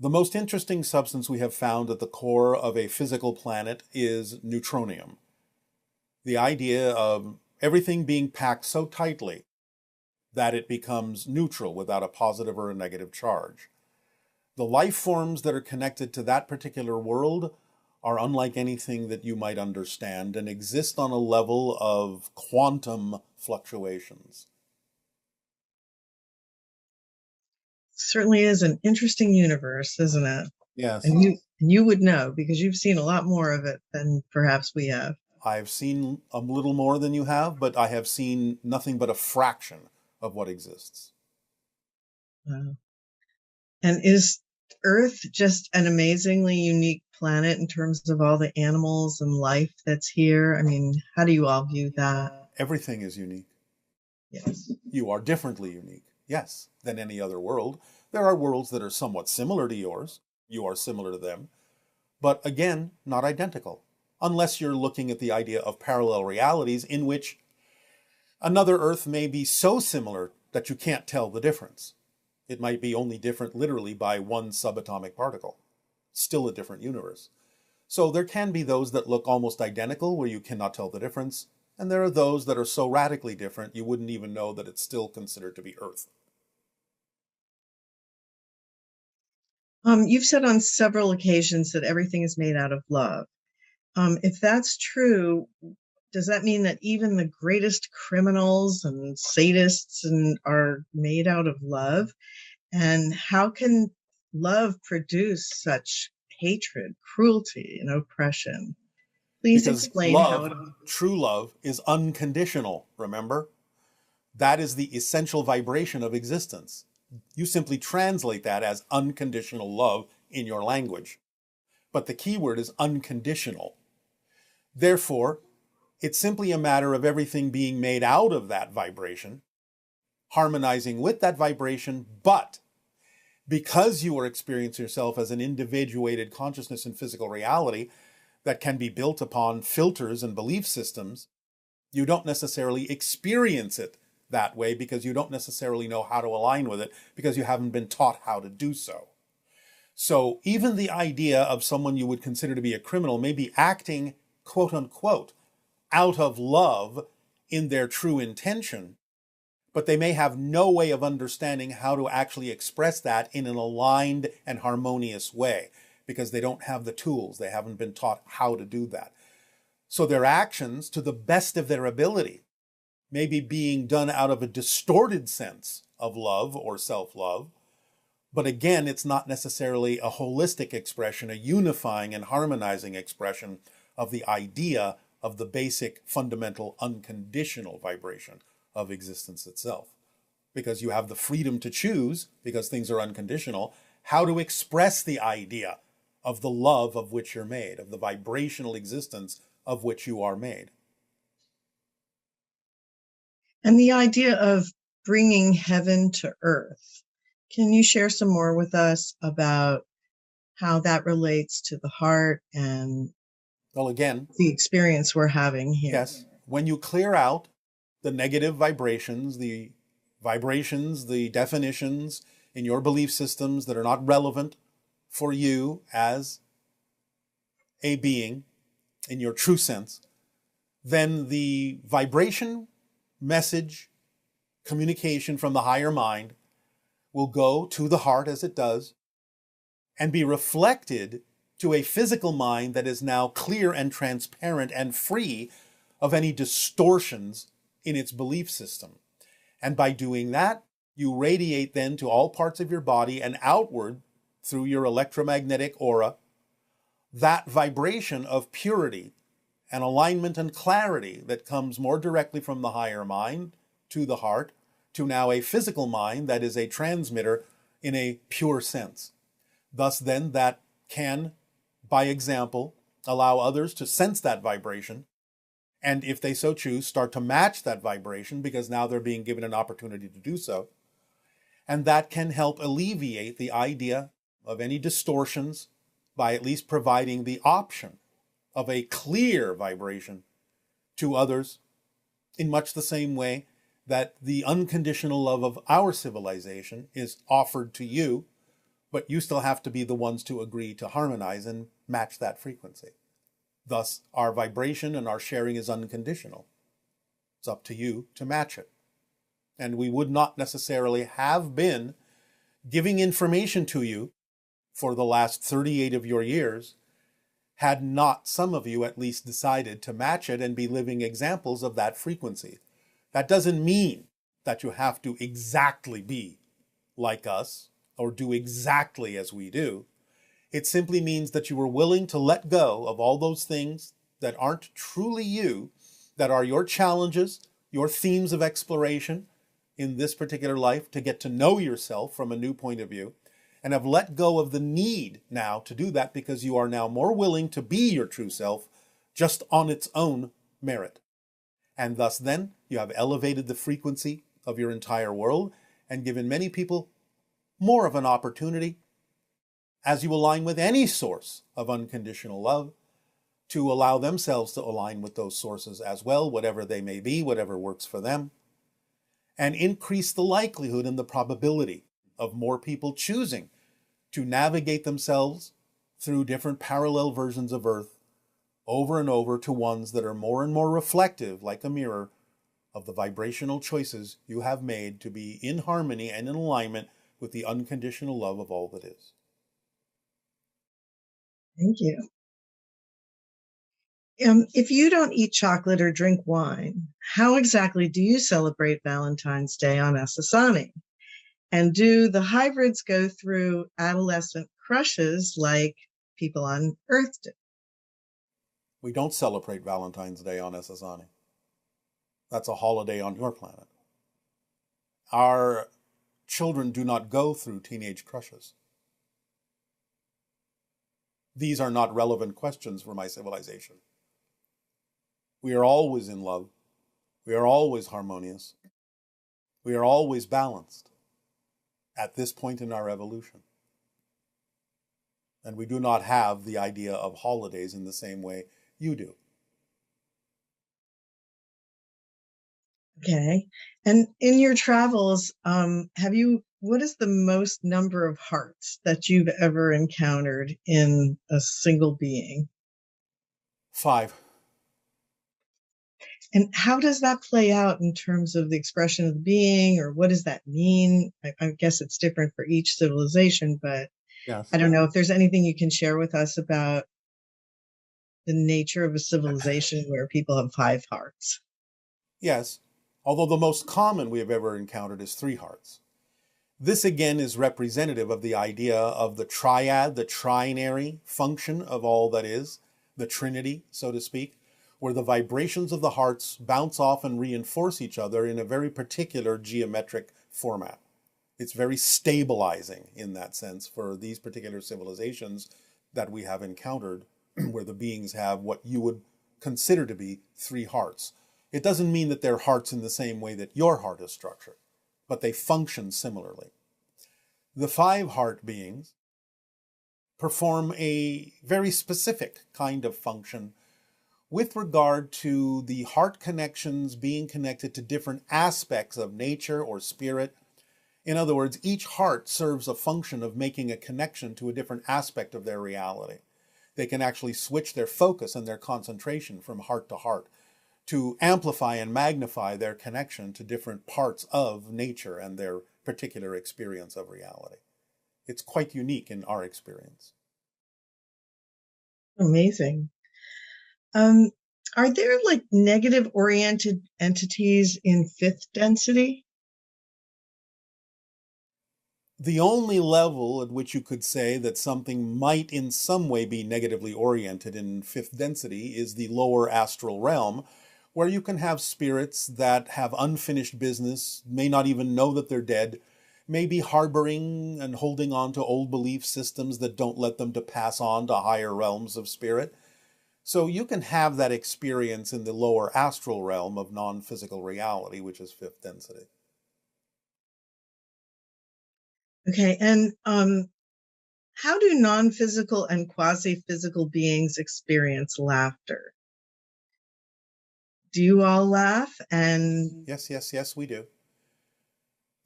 The most interesting substance we have found at the core of a physical planet is neutronium. The idea of everything being packed so tightly that it becomes neutral without a positive or a negative charge. The life forms that are connected to that particular world are unlike anything that you might understand and exist on a level of quantum fluctuations. Certainly is an interesting universe, isn't it? Yes. And you would know because you've seen a lot more of it than perhaps we have. I've seen a little more than you have, but I have seen nothing but a fraction of what exists. Wow. And is Earth just an amazingly unique planet in terms of all the animals and life that's here? I mean, how do you all view that? Everything is unique. Yes. You are differently unique, yes, than any other world. There are worlds that are somewhat similar to yours. You are similar to them. But again, not identical. Unless you're looking at the idea of parallel realities in which another Earth may be so similar that you can't tell the difference. It might be only different literally by one subatomic particle. Still a different universe. So there can be those that look almost identical where you cannot tell the difference, and there are those that are so radically different you wouldn't even know that it's still considered to be Earth. You've said on several occasions that everything is made out of love. If that's true, does that mean that even the greatest criminals and sadists are made out of love? And how can love produce such hatred, cruelty, and oppression? Please explain love, how true love, is unconditional, remember? That is the essential vibration of existence. You simply translate that as unconditional love in your language. But the key word is unconditional. Therefore, it's simply a matter of everything being made out of that vibration, harmonizing with that vibration, but because you are experiencing yourself as an individuated consciousness in physical reality that can be built upon filters and belief systems, you don't necessarily experience it that way because you don't necessarily know how to align with it because you haven't been taught how to do so. So even the idea of someone you would consider to be a criminal may be acting, quote unquote, out of love in their true intention, but they may have no way of understanding how to actually express that in an aligned and harmonious way because they don't have the tools. They haven't been taught how to do that. So their actions, to the best of their ability, may be being done out of a distorted sense of love or self-love. But again, it's not necessarily a holistic expression, a unifying and harmonizing expression of the idea of the basic, fundamental, unconditional vibration of existence itself. Because you have the freedom to choose, because things are unconditional, how to express the idea of the love of which you're made, of the vibrational existence of which you are made. And the idea of bringing heaven to earth. Can you share some more with us about how that relates to the heart and well, again, the experience we're having here? Yes. When you clear out the negative vibrations, the definitions in your belief systems that are not relevant for you as a being in your true sense, then the vibration, message, communication from the higher mind will go to the heart as it does and be reflected to a physical mind that is now clear and transparent and free of any distortions in its belief system. And by doing that, you radiate then to all parts of your body and outward through your electromagnetic aura that vibration of purity and alignment and clarity that comes more directly from the higher mind to the heart to now a physical mind that is a transmitter in a pure sense. Thus then that can, by example, allow others to sense that vibration, and if they so choose, start to match that vibration because now they're being given an opportunity to do so. And that can help alleviate the idea of any distortions by at least providing the option of a clear vibration to others in much the same way that the unconditional love of our civilization is offered to you, but you still have to be the ones to agree to harmonize and match that frequency. Thus, our vibration and our sharing is unconditional. It's up to you to match it. And we would not necessarily have been giving information to you for the last 38 of your years had not some of you at least decided to match it and be living examples of that frequency. That doesn't mean that you have to exactly be like us or do exactly as we do. It simply means that you were willing to let go of all those things that aren't truly you, that are your challenges, your themes of exploration in this particular life to get to know yourself from a new point of view, and have let go of the need now to do that because you are now more willing to be your true self just on its own merit. And thus then you have elevated the frequency of your entire world and given many people more of an opportunity, as you align with any source of unconditional love, to allow themselves to align with those sources as well, whatever they may be, whatever works for them, and increase the likelihood and the probability of more people choosing to navigate themselves through different parallel versions of Earth over and over to ones that are more and more reflective, like a mirror, of the vibrational choices you have made to be in harmony and in alignment with the unconditional love of all that is. Thank you. If you don't eat chocolate or drink wine, how exactly do you celebrate Valentine's Day on Ascension? And do the hybrids go through adolescent crushes like people on Earth do? We don't celebrate Valentine's Day on Ascension. That's a holiday on your planet. Our children do not go through teenage crushes. These are not relevant questions for my civilization. We are always in love. We are always harmonious. We are always balanced at this point in our evolution. And we do not have the idea of holidays in the same way you do. Okay. And in your travels, what is the most number of hearts that you've ever encountered in a single being? 5. And how does that play out in terms of the expression of the being, or what does that mean? I guess it's different for each civilization, but yes. I don't know if there's anything you can share with us about the nature of a civilization where people have 5 hearts. Yes, although the most common we have ever encountered is 3 hearts. This again is representative of the idea of the triad, the trinary function of all that is the Trinity, so to speak, where the vibrations of the hearts bounce off and reinforce each other in a very particular geometric format. It's very stabilizing in that sense for these particular civilizations that we have encountered, where the beings have what you would consider to be 3 hearts. It doesn't mean that they're hearts in the same way that your heart is structured, but they function similarly. The 5 heart beings perform a very specific kind of function with regard to the heart connections being connected to different aspects of nature or spirit. In other words, each heart serves a function of making a connection to a different aspect of their reality. They can actually switch their focus and their concentration from heart to heart to amplify and magnify their connection to different parts of nature and their particular experience of reality. It's quite unique in our experience. Amazing. Are there like negative oriented entities in 5th density? The only level at which you could say that something might in some way be negatively oriented in 5th density is the lower astral realm, where you can have spirits that have unfinished business, may not even know that they're dead, may be harboring and holding on to old belief systems that don't let them to pass on to higher realms of spirit. So you can have that experience in the lower astral realm of non-physical reality, which is 5th density. Okay, and how do non-physical and quasi-physical beings experience laughter? Do you all laugh? And Yes, we do.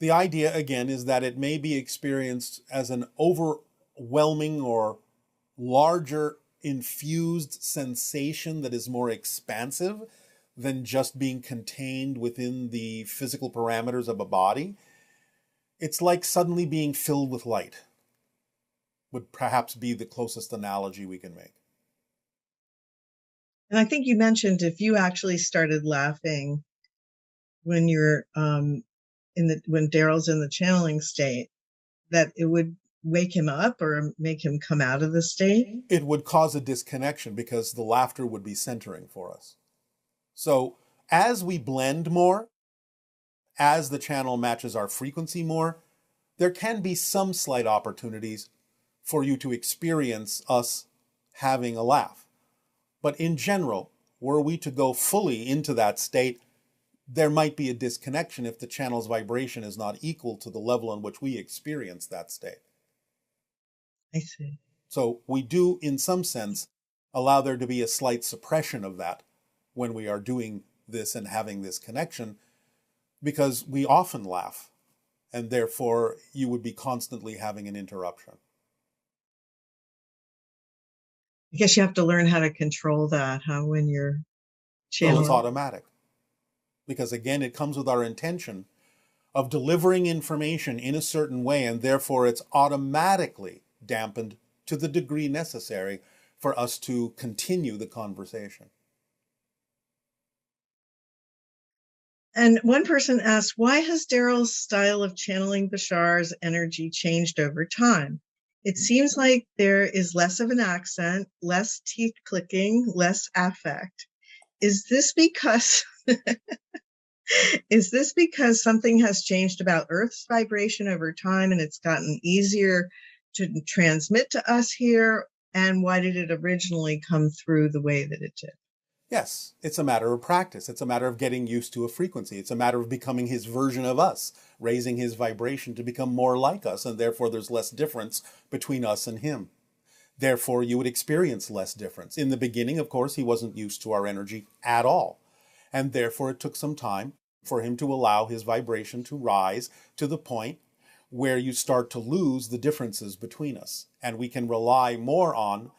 The idea, again, is that it may be experienced as an overwhelming or larger infused sensation that is more expansive than just being contained within the physical parameters of a body. It's like suddenly being filled with light, would perhaps be the closest analogy we can make. And I think you mentioned if you actually started laughing when you're when Daryl's in the channeling state, that it would wake him up or make him come out of the state? It would cause a disconnection because the laughter would be centering for us. So as we blend more, as the channel matches our frequency more, there can be some slight opportunities for you to experience us having a laugh. But in general, were we to go fully into that state, there might be a disconnection if the channel's vibration is not equal to the level in which we experience that state. I see. So we do, in some sense, allow there to be a slight suppression of that when we are doing this and having this connection, because we often laugh, and therefore you would be constantly having an interruption. I guess you have to learn how to control that, when you're channeling. So it's automatic. Because again, it comes with our intention of delivering information in a certain way, and therefore it's automatically dampened to the degree necessary for us to continue the conversation. And one person asked, why has Daryl's style of channeling Bashar's energy changed over time? It seems like there is less of an accent, less teeth clicking, less affect. Is this because something has changed about Earth's vibration over time and it's gotten easier to transmit to us here? And why did it originally come through the way that it did? Yes, it's a matter of practice. It's a matter of getting used to a frequency. It's a matter of becoming his version of us, raising his vibration to become more like us, and therefore there's less difference between us and him. Therefore, you would experience less difference. In the beginning, of course, he wasn't used to our energy at all, and therefore it took some time for him to allow his vibration to rise to the point where you start to lose the differences between us, and we can rely more on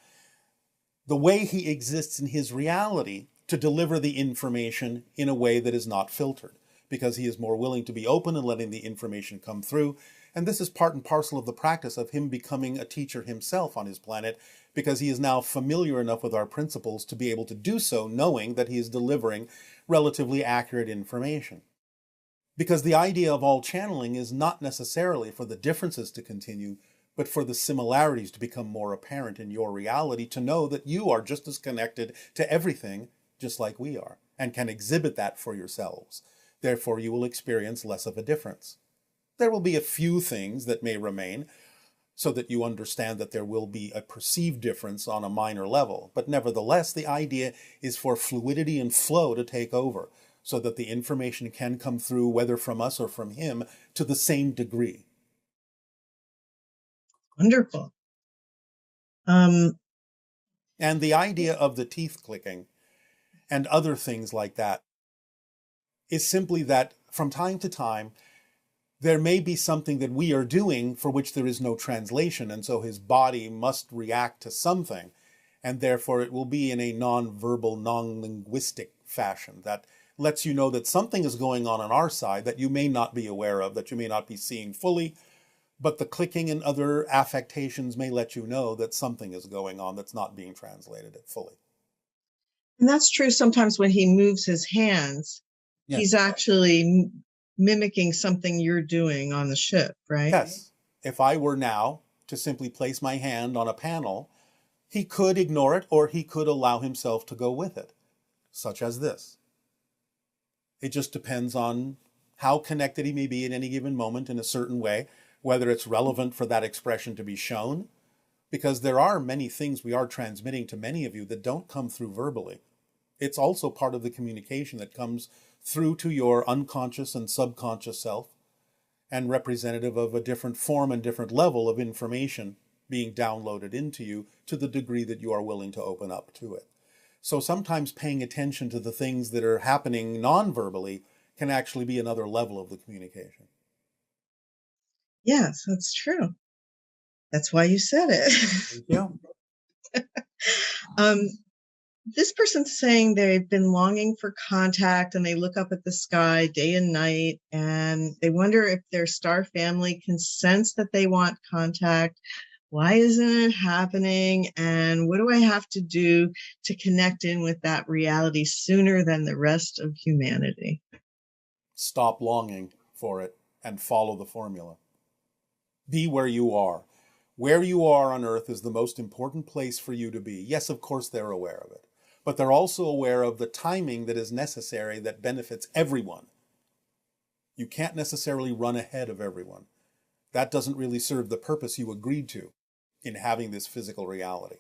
the way he exists in his reality to deliver the information in a way that is not filtered, because he is more willing to be open and letting the information come through. And this is part and parcel of the practice of him becoming a teacher himself on his planet, because he is now familiar enough with our principles to be able to do so, knowing that he is delivering relatively accurate information. Because the idea of all channeling is not necessarily for the differences to continue, but for the similarities to become more apparent in your reality, to know that you are just as connected to everything just like we are, and can exhibit that for yourselves. Therefore, you will experience less of a difference. There will be a few things that may remain, so that you understand that there will be a perceived difference on a minor level. But nevertheless, the idea is for fluidity and flow to take over, so that the information can come through, whether from us or from him, to the same degree. Wonderful. And the idea of the teeth clicking and other things like that is simply that from time to time, there may be something that we are doing for which there is no translation, and so his body must react to something, and therefore it will be in a non-verbal, non-linguistic fashion that lets you know that something is going on our side that you may not be aware of, that you may not be seeing fully, but the clicking and other affectations may let you know that something is going on that's not being translated fully. And that's true sometimes when he moves his hands, Yes. He's actually mimicking something you're doing on the ship, right? Yes. If I were now to simply place my hand on a panel, he could ignore it or he could allow himself to go with it, such as this. It just depends on how connected he may be at any given moment in a certain way, whether it's relevant for that expression to be shown, because there are many things we are transmitting to many of you that don't come through verbally. It's also part of the communication that comes through to your unconscious and subconscious self, and representative of a different form and different level of information being downloaded into you to the degree that you are willing to open up to it. So sometimes paying attention to the things that are happening non-verbally can actually be another level of the communication. Yes, that's true. That's why you said it. Thank you. This person's saying they've been longing for contact and they look up at the sky day and night and they wonder if their star family can sense that they want contact. Why isn't it happening? And what do I have to do to connect in with that reality sooner than the rest of humanity? Stop longing for it and follow the formula. Be where you are. Where you are on Earth is the most important place for you to be. Yes, of course, they're aware of it, but they're also aware of the timing that is necessary that benefits everyone. You can't necessarily run ahead of everyone. That doesn't really serve the purpose you agreed to in having this physical reality.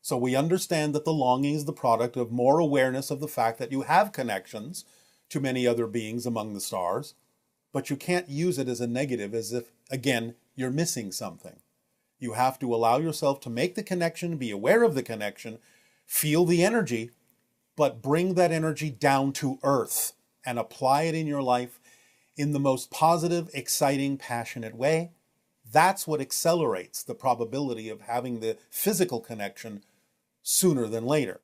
So we understand that the longing is the product of more awareness of the fact that you have connections to many other beings among the stars, but you can't use it as a negative, as if, again, you're missing something. You have to allow yourself to make the connection, be aware of the connection, feel the energy, but bring that energy down to earth and apply it in your life in the most positive, exciting, passionate way. That's what accelerates the probability of having the physical connection sooner than later.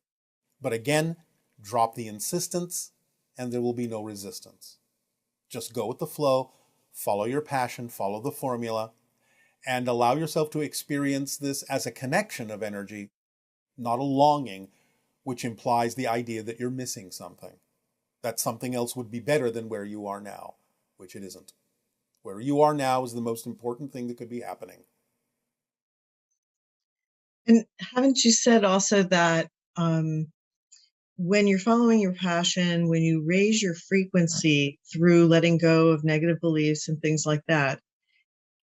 But again, drop the insistence and there will be no resistance. Just go with the flow, follow your passion, follow the formula, and allow yourself to experience this as a connection of energy, not a longing, which implies the idea that you're missing something. That something else would be better than where you are now, which it isn't. Where you are now is the most important thing that could be happening. And haven't you said also that when you're following your passion, when you raise your frequency through letting go of negative beliefs and things like that,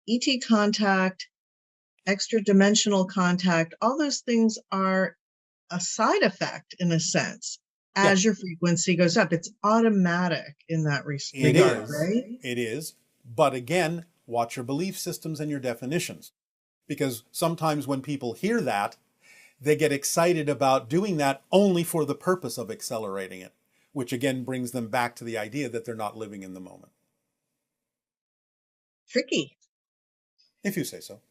ET contact, extra dimensional contact, all those things are a side effect in a sense as your frequency goes up. It's automatic in that regard, right? It is. But again, watch your belief systems and your definitions. Because sometimes when people hear that, they get excited about doing that only for the purpose of accelerating it, which again brings them back to the idea that they're not living in the moment. Tricky. If you say so.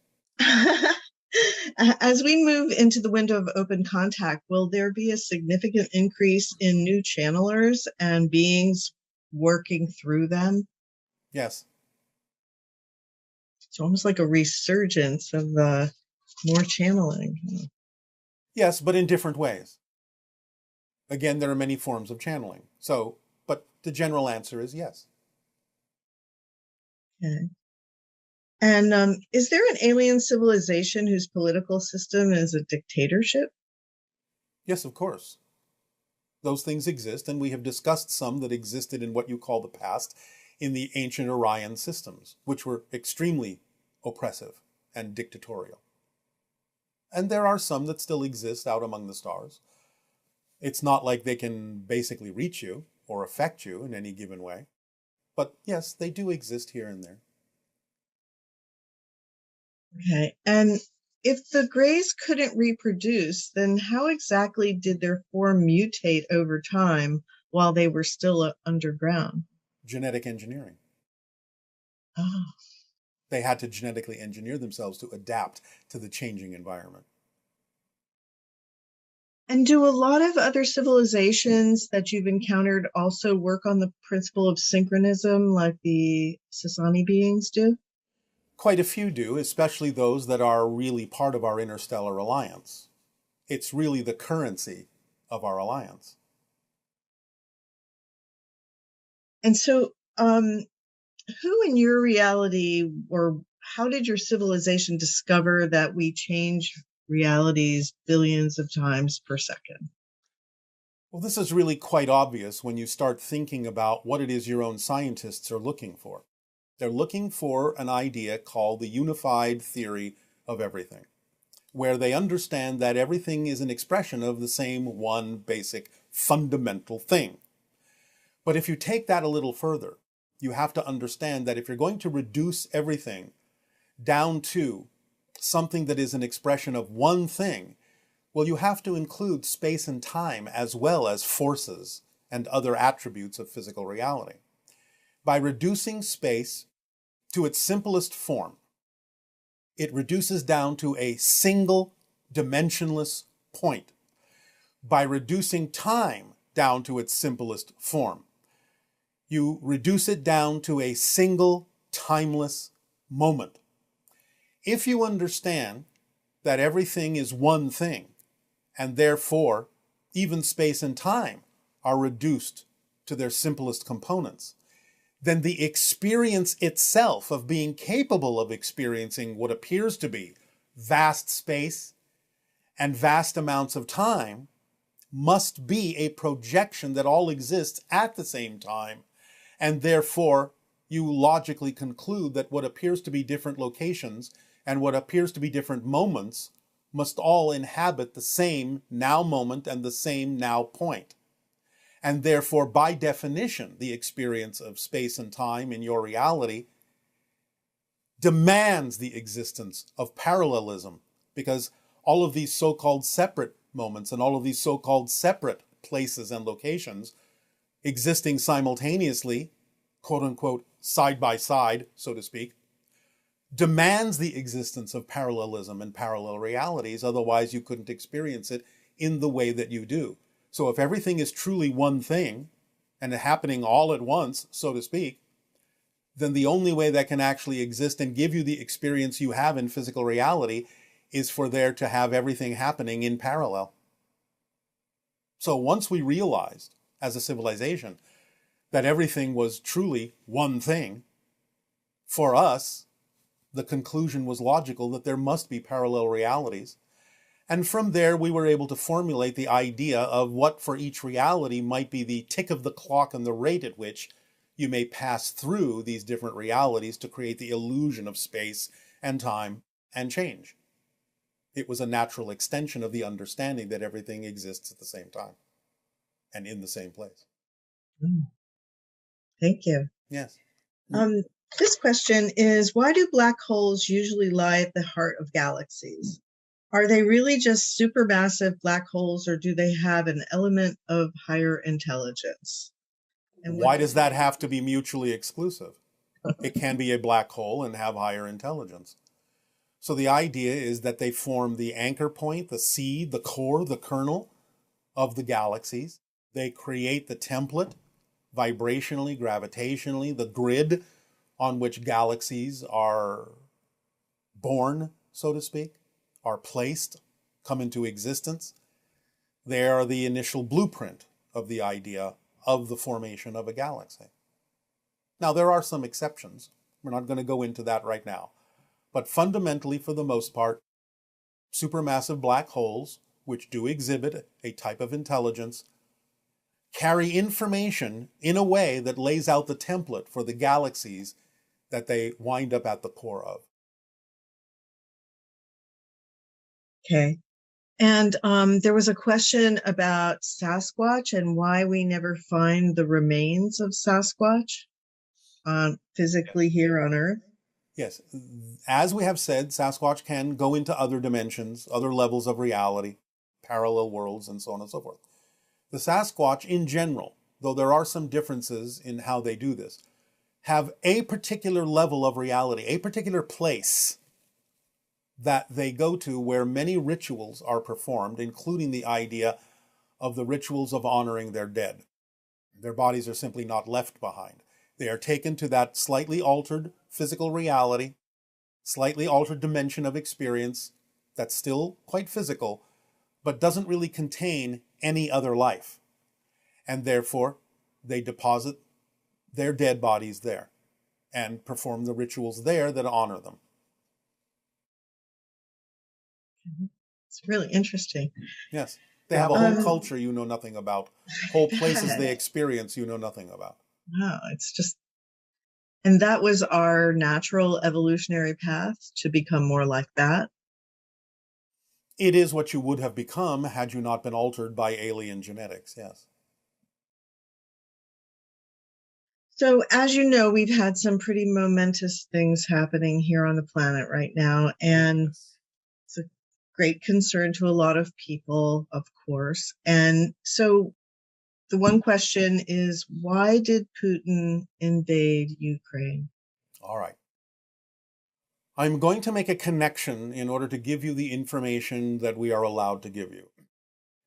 As we move into the window of open contact, will there be a significant increase in new channelers and beings working through them? Yes. It's almost like a resurgence of more channeling. Yes, but in different ways. Again, there are many forms of channeling. So, but the general answer is yes. Okay. And is there an alien civilization whose political system is a dictatorship? Yes, of course. Those things exist, and we have discussed some that existed in what you call the past in the ancient Orion systems, which were extremely oppressive and dictatorial. And there are some that still exist out among the stars. It's not like they can basically reach you or affect you in any given way. But yes, they do exist here and there. Okay. And if the Greys couldn't reproduce, then how exactly did their form mutate over time while they were still underground? Genetic engineering. Oh. They had to genetically engineer themselves to adapt to the changing environment. And do a lot of other civilizations that you've encountered also work on the principle of synchronism like the Sasani beings do? Quite a few do, especially those that are really part of our interstellar alliance. It's really the currency of our alliance. And so, who in your reality, or how did your civilization discover that we change realities billions of times per second? Well, this is really quite obvious when you start thinking about what it is your own scientists are looking for. They're looking for an idea called the unified theory of everything, where they understand that everything is an expression of the same one basic fundamental thing. But if you take that a little further, you have to understand that if you're going to reduce everything down to something that is an expression of one thing, well, you have to include space and time as well as forces and other attributes of physical reality. By reducing space to its simplest form, it reduces down to a single dimensionless point. By reducing time down to its simplest form, you reduce it down to a single timeless moment. If you understand that everything is one thing, and therefore even space and time are reduced to their simplest components, then the experience itself of being capable of experiencing what appears to be vast space and vast amounts of time must be a projection that all exists at the same time, and therefore you logically conclude that what appears to be different locations and what appears to be different moments must all inhabit the same now moment and the same now point. And therefore, by definition, the experience of space and time in your reality demands the existence of parallelism, because all of these so-called separate moments and all of these so-called separate places and locations existing simultaneously, quote-unquote, side by side, so to speak, demands the existence of parallelism and parallel realities. Otherwise, you couldn't experience it in the way that you do. So if everything is truly one thing and happening all at once, so to speak, then the only way that can actually exist and give you the experience you have in physical reality is for there to have everything happening in parallel. So once we realized as a civilization that everything was truly one thing, for us, the conclusion was logical that there must be parallel realities. And from there, we were able to formulate the idea of what for each reality might be the tick of the clock and the rate at which you may pass through these different realities to create the illusion of space and time and change. It was a natural extension of the understanding that everything exists at the same time and in the same place. Thank you. Yes. This question is, why do black holes usually lie at the heart of galaxies? Are they really just supermassive black holes, or do they have an element of higher intelligence? And why does that have to be mutually exclusive? It can be a black hole and have higher intelligence. So the idea is that they form the anchor point, the seed, the core, the kernel of the galaxies. They create the template, vibrationally, gravitationally, the grid on which galaxies are born, so to speak, are placed, come into existence. They are the initial blueprint of the idea of the formation of a galaxy. Now, there are some exceptions. We're not going to go into that right now. But fundamentally, for the most part, supermassive black holes, which do exhibit a type of intelligence, carry information in a way that lays out the template for the galaxies that they wind up at the core of. Okay. And there was a question about Sasquatch and why we never find the remains of Sasquatch physically here on Earth. Yes. As we have said, Sasquatch can go into other dimensions, other levels of reality, parallel worlds, and so on and so forth. The Sasquatch in general, though there are some differences in how they do this, have a particular level of reality, a particular place that they go to where many rituals are performed, including the idea of the rituals of honoring their dead. Their bodies are simply not left behind. They are taken to that slightly altered physical reality, slightly altered dimension of experience that's still quite physical, but doesn't really contain any other life. And therefore, they deposit their dead bodies there and perform the rituals there that honor them. It's really interesting. Yes. They have a whole culture you know nothing about, whole places they experience you know nothing about. Wow, it's just, and that was our natural evolutionary path to become more like that. It is what you would have become had you not been altered by alien genetics, yes. So, as you know, we've had some pretty momentous things happening here on the planet right now, and it's a great concern to a lot of people, of course. And so the one question is, why did Putin invade Ukraine? All right. I'm going to make a connection in order to give you the information that we are allowed to give you.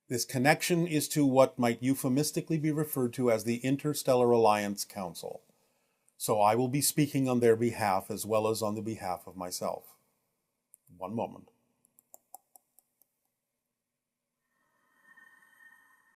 This connection is to what might euphemistically be referred to as the Interstellar Alliance Council. So I will be speaking on their behalf as well as on the behalf of myself. One moment.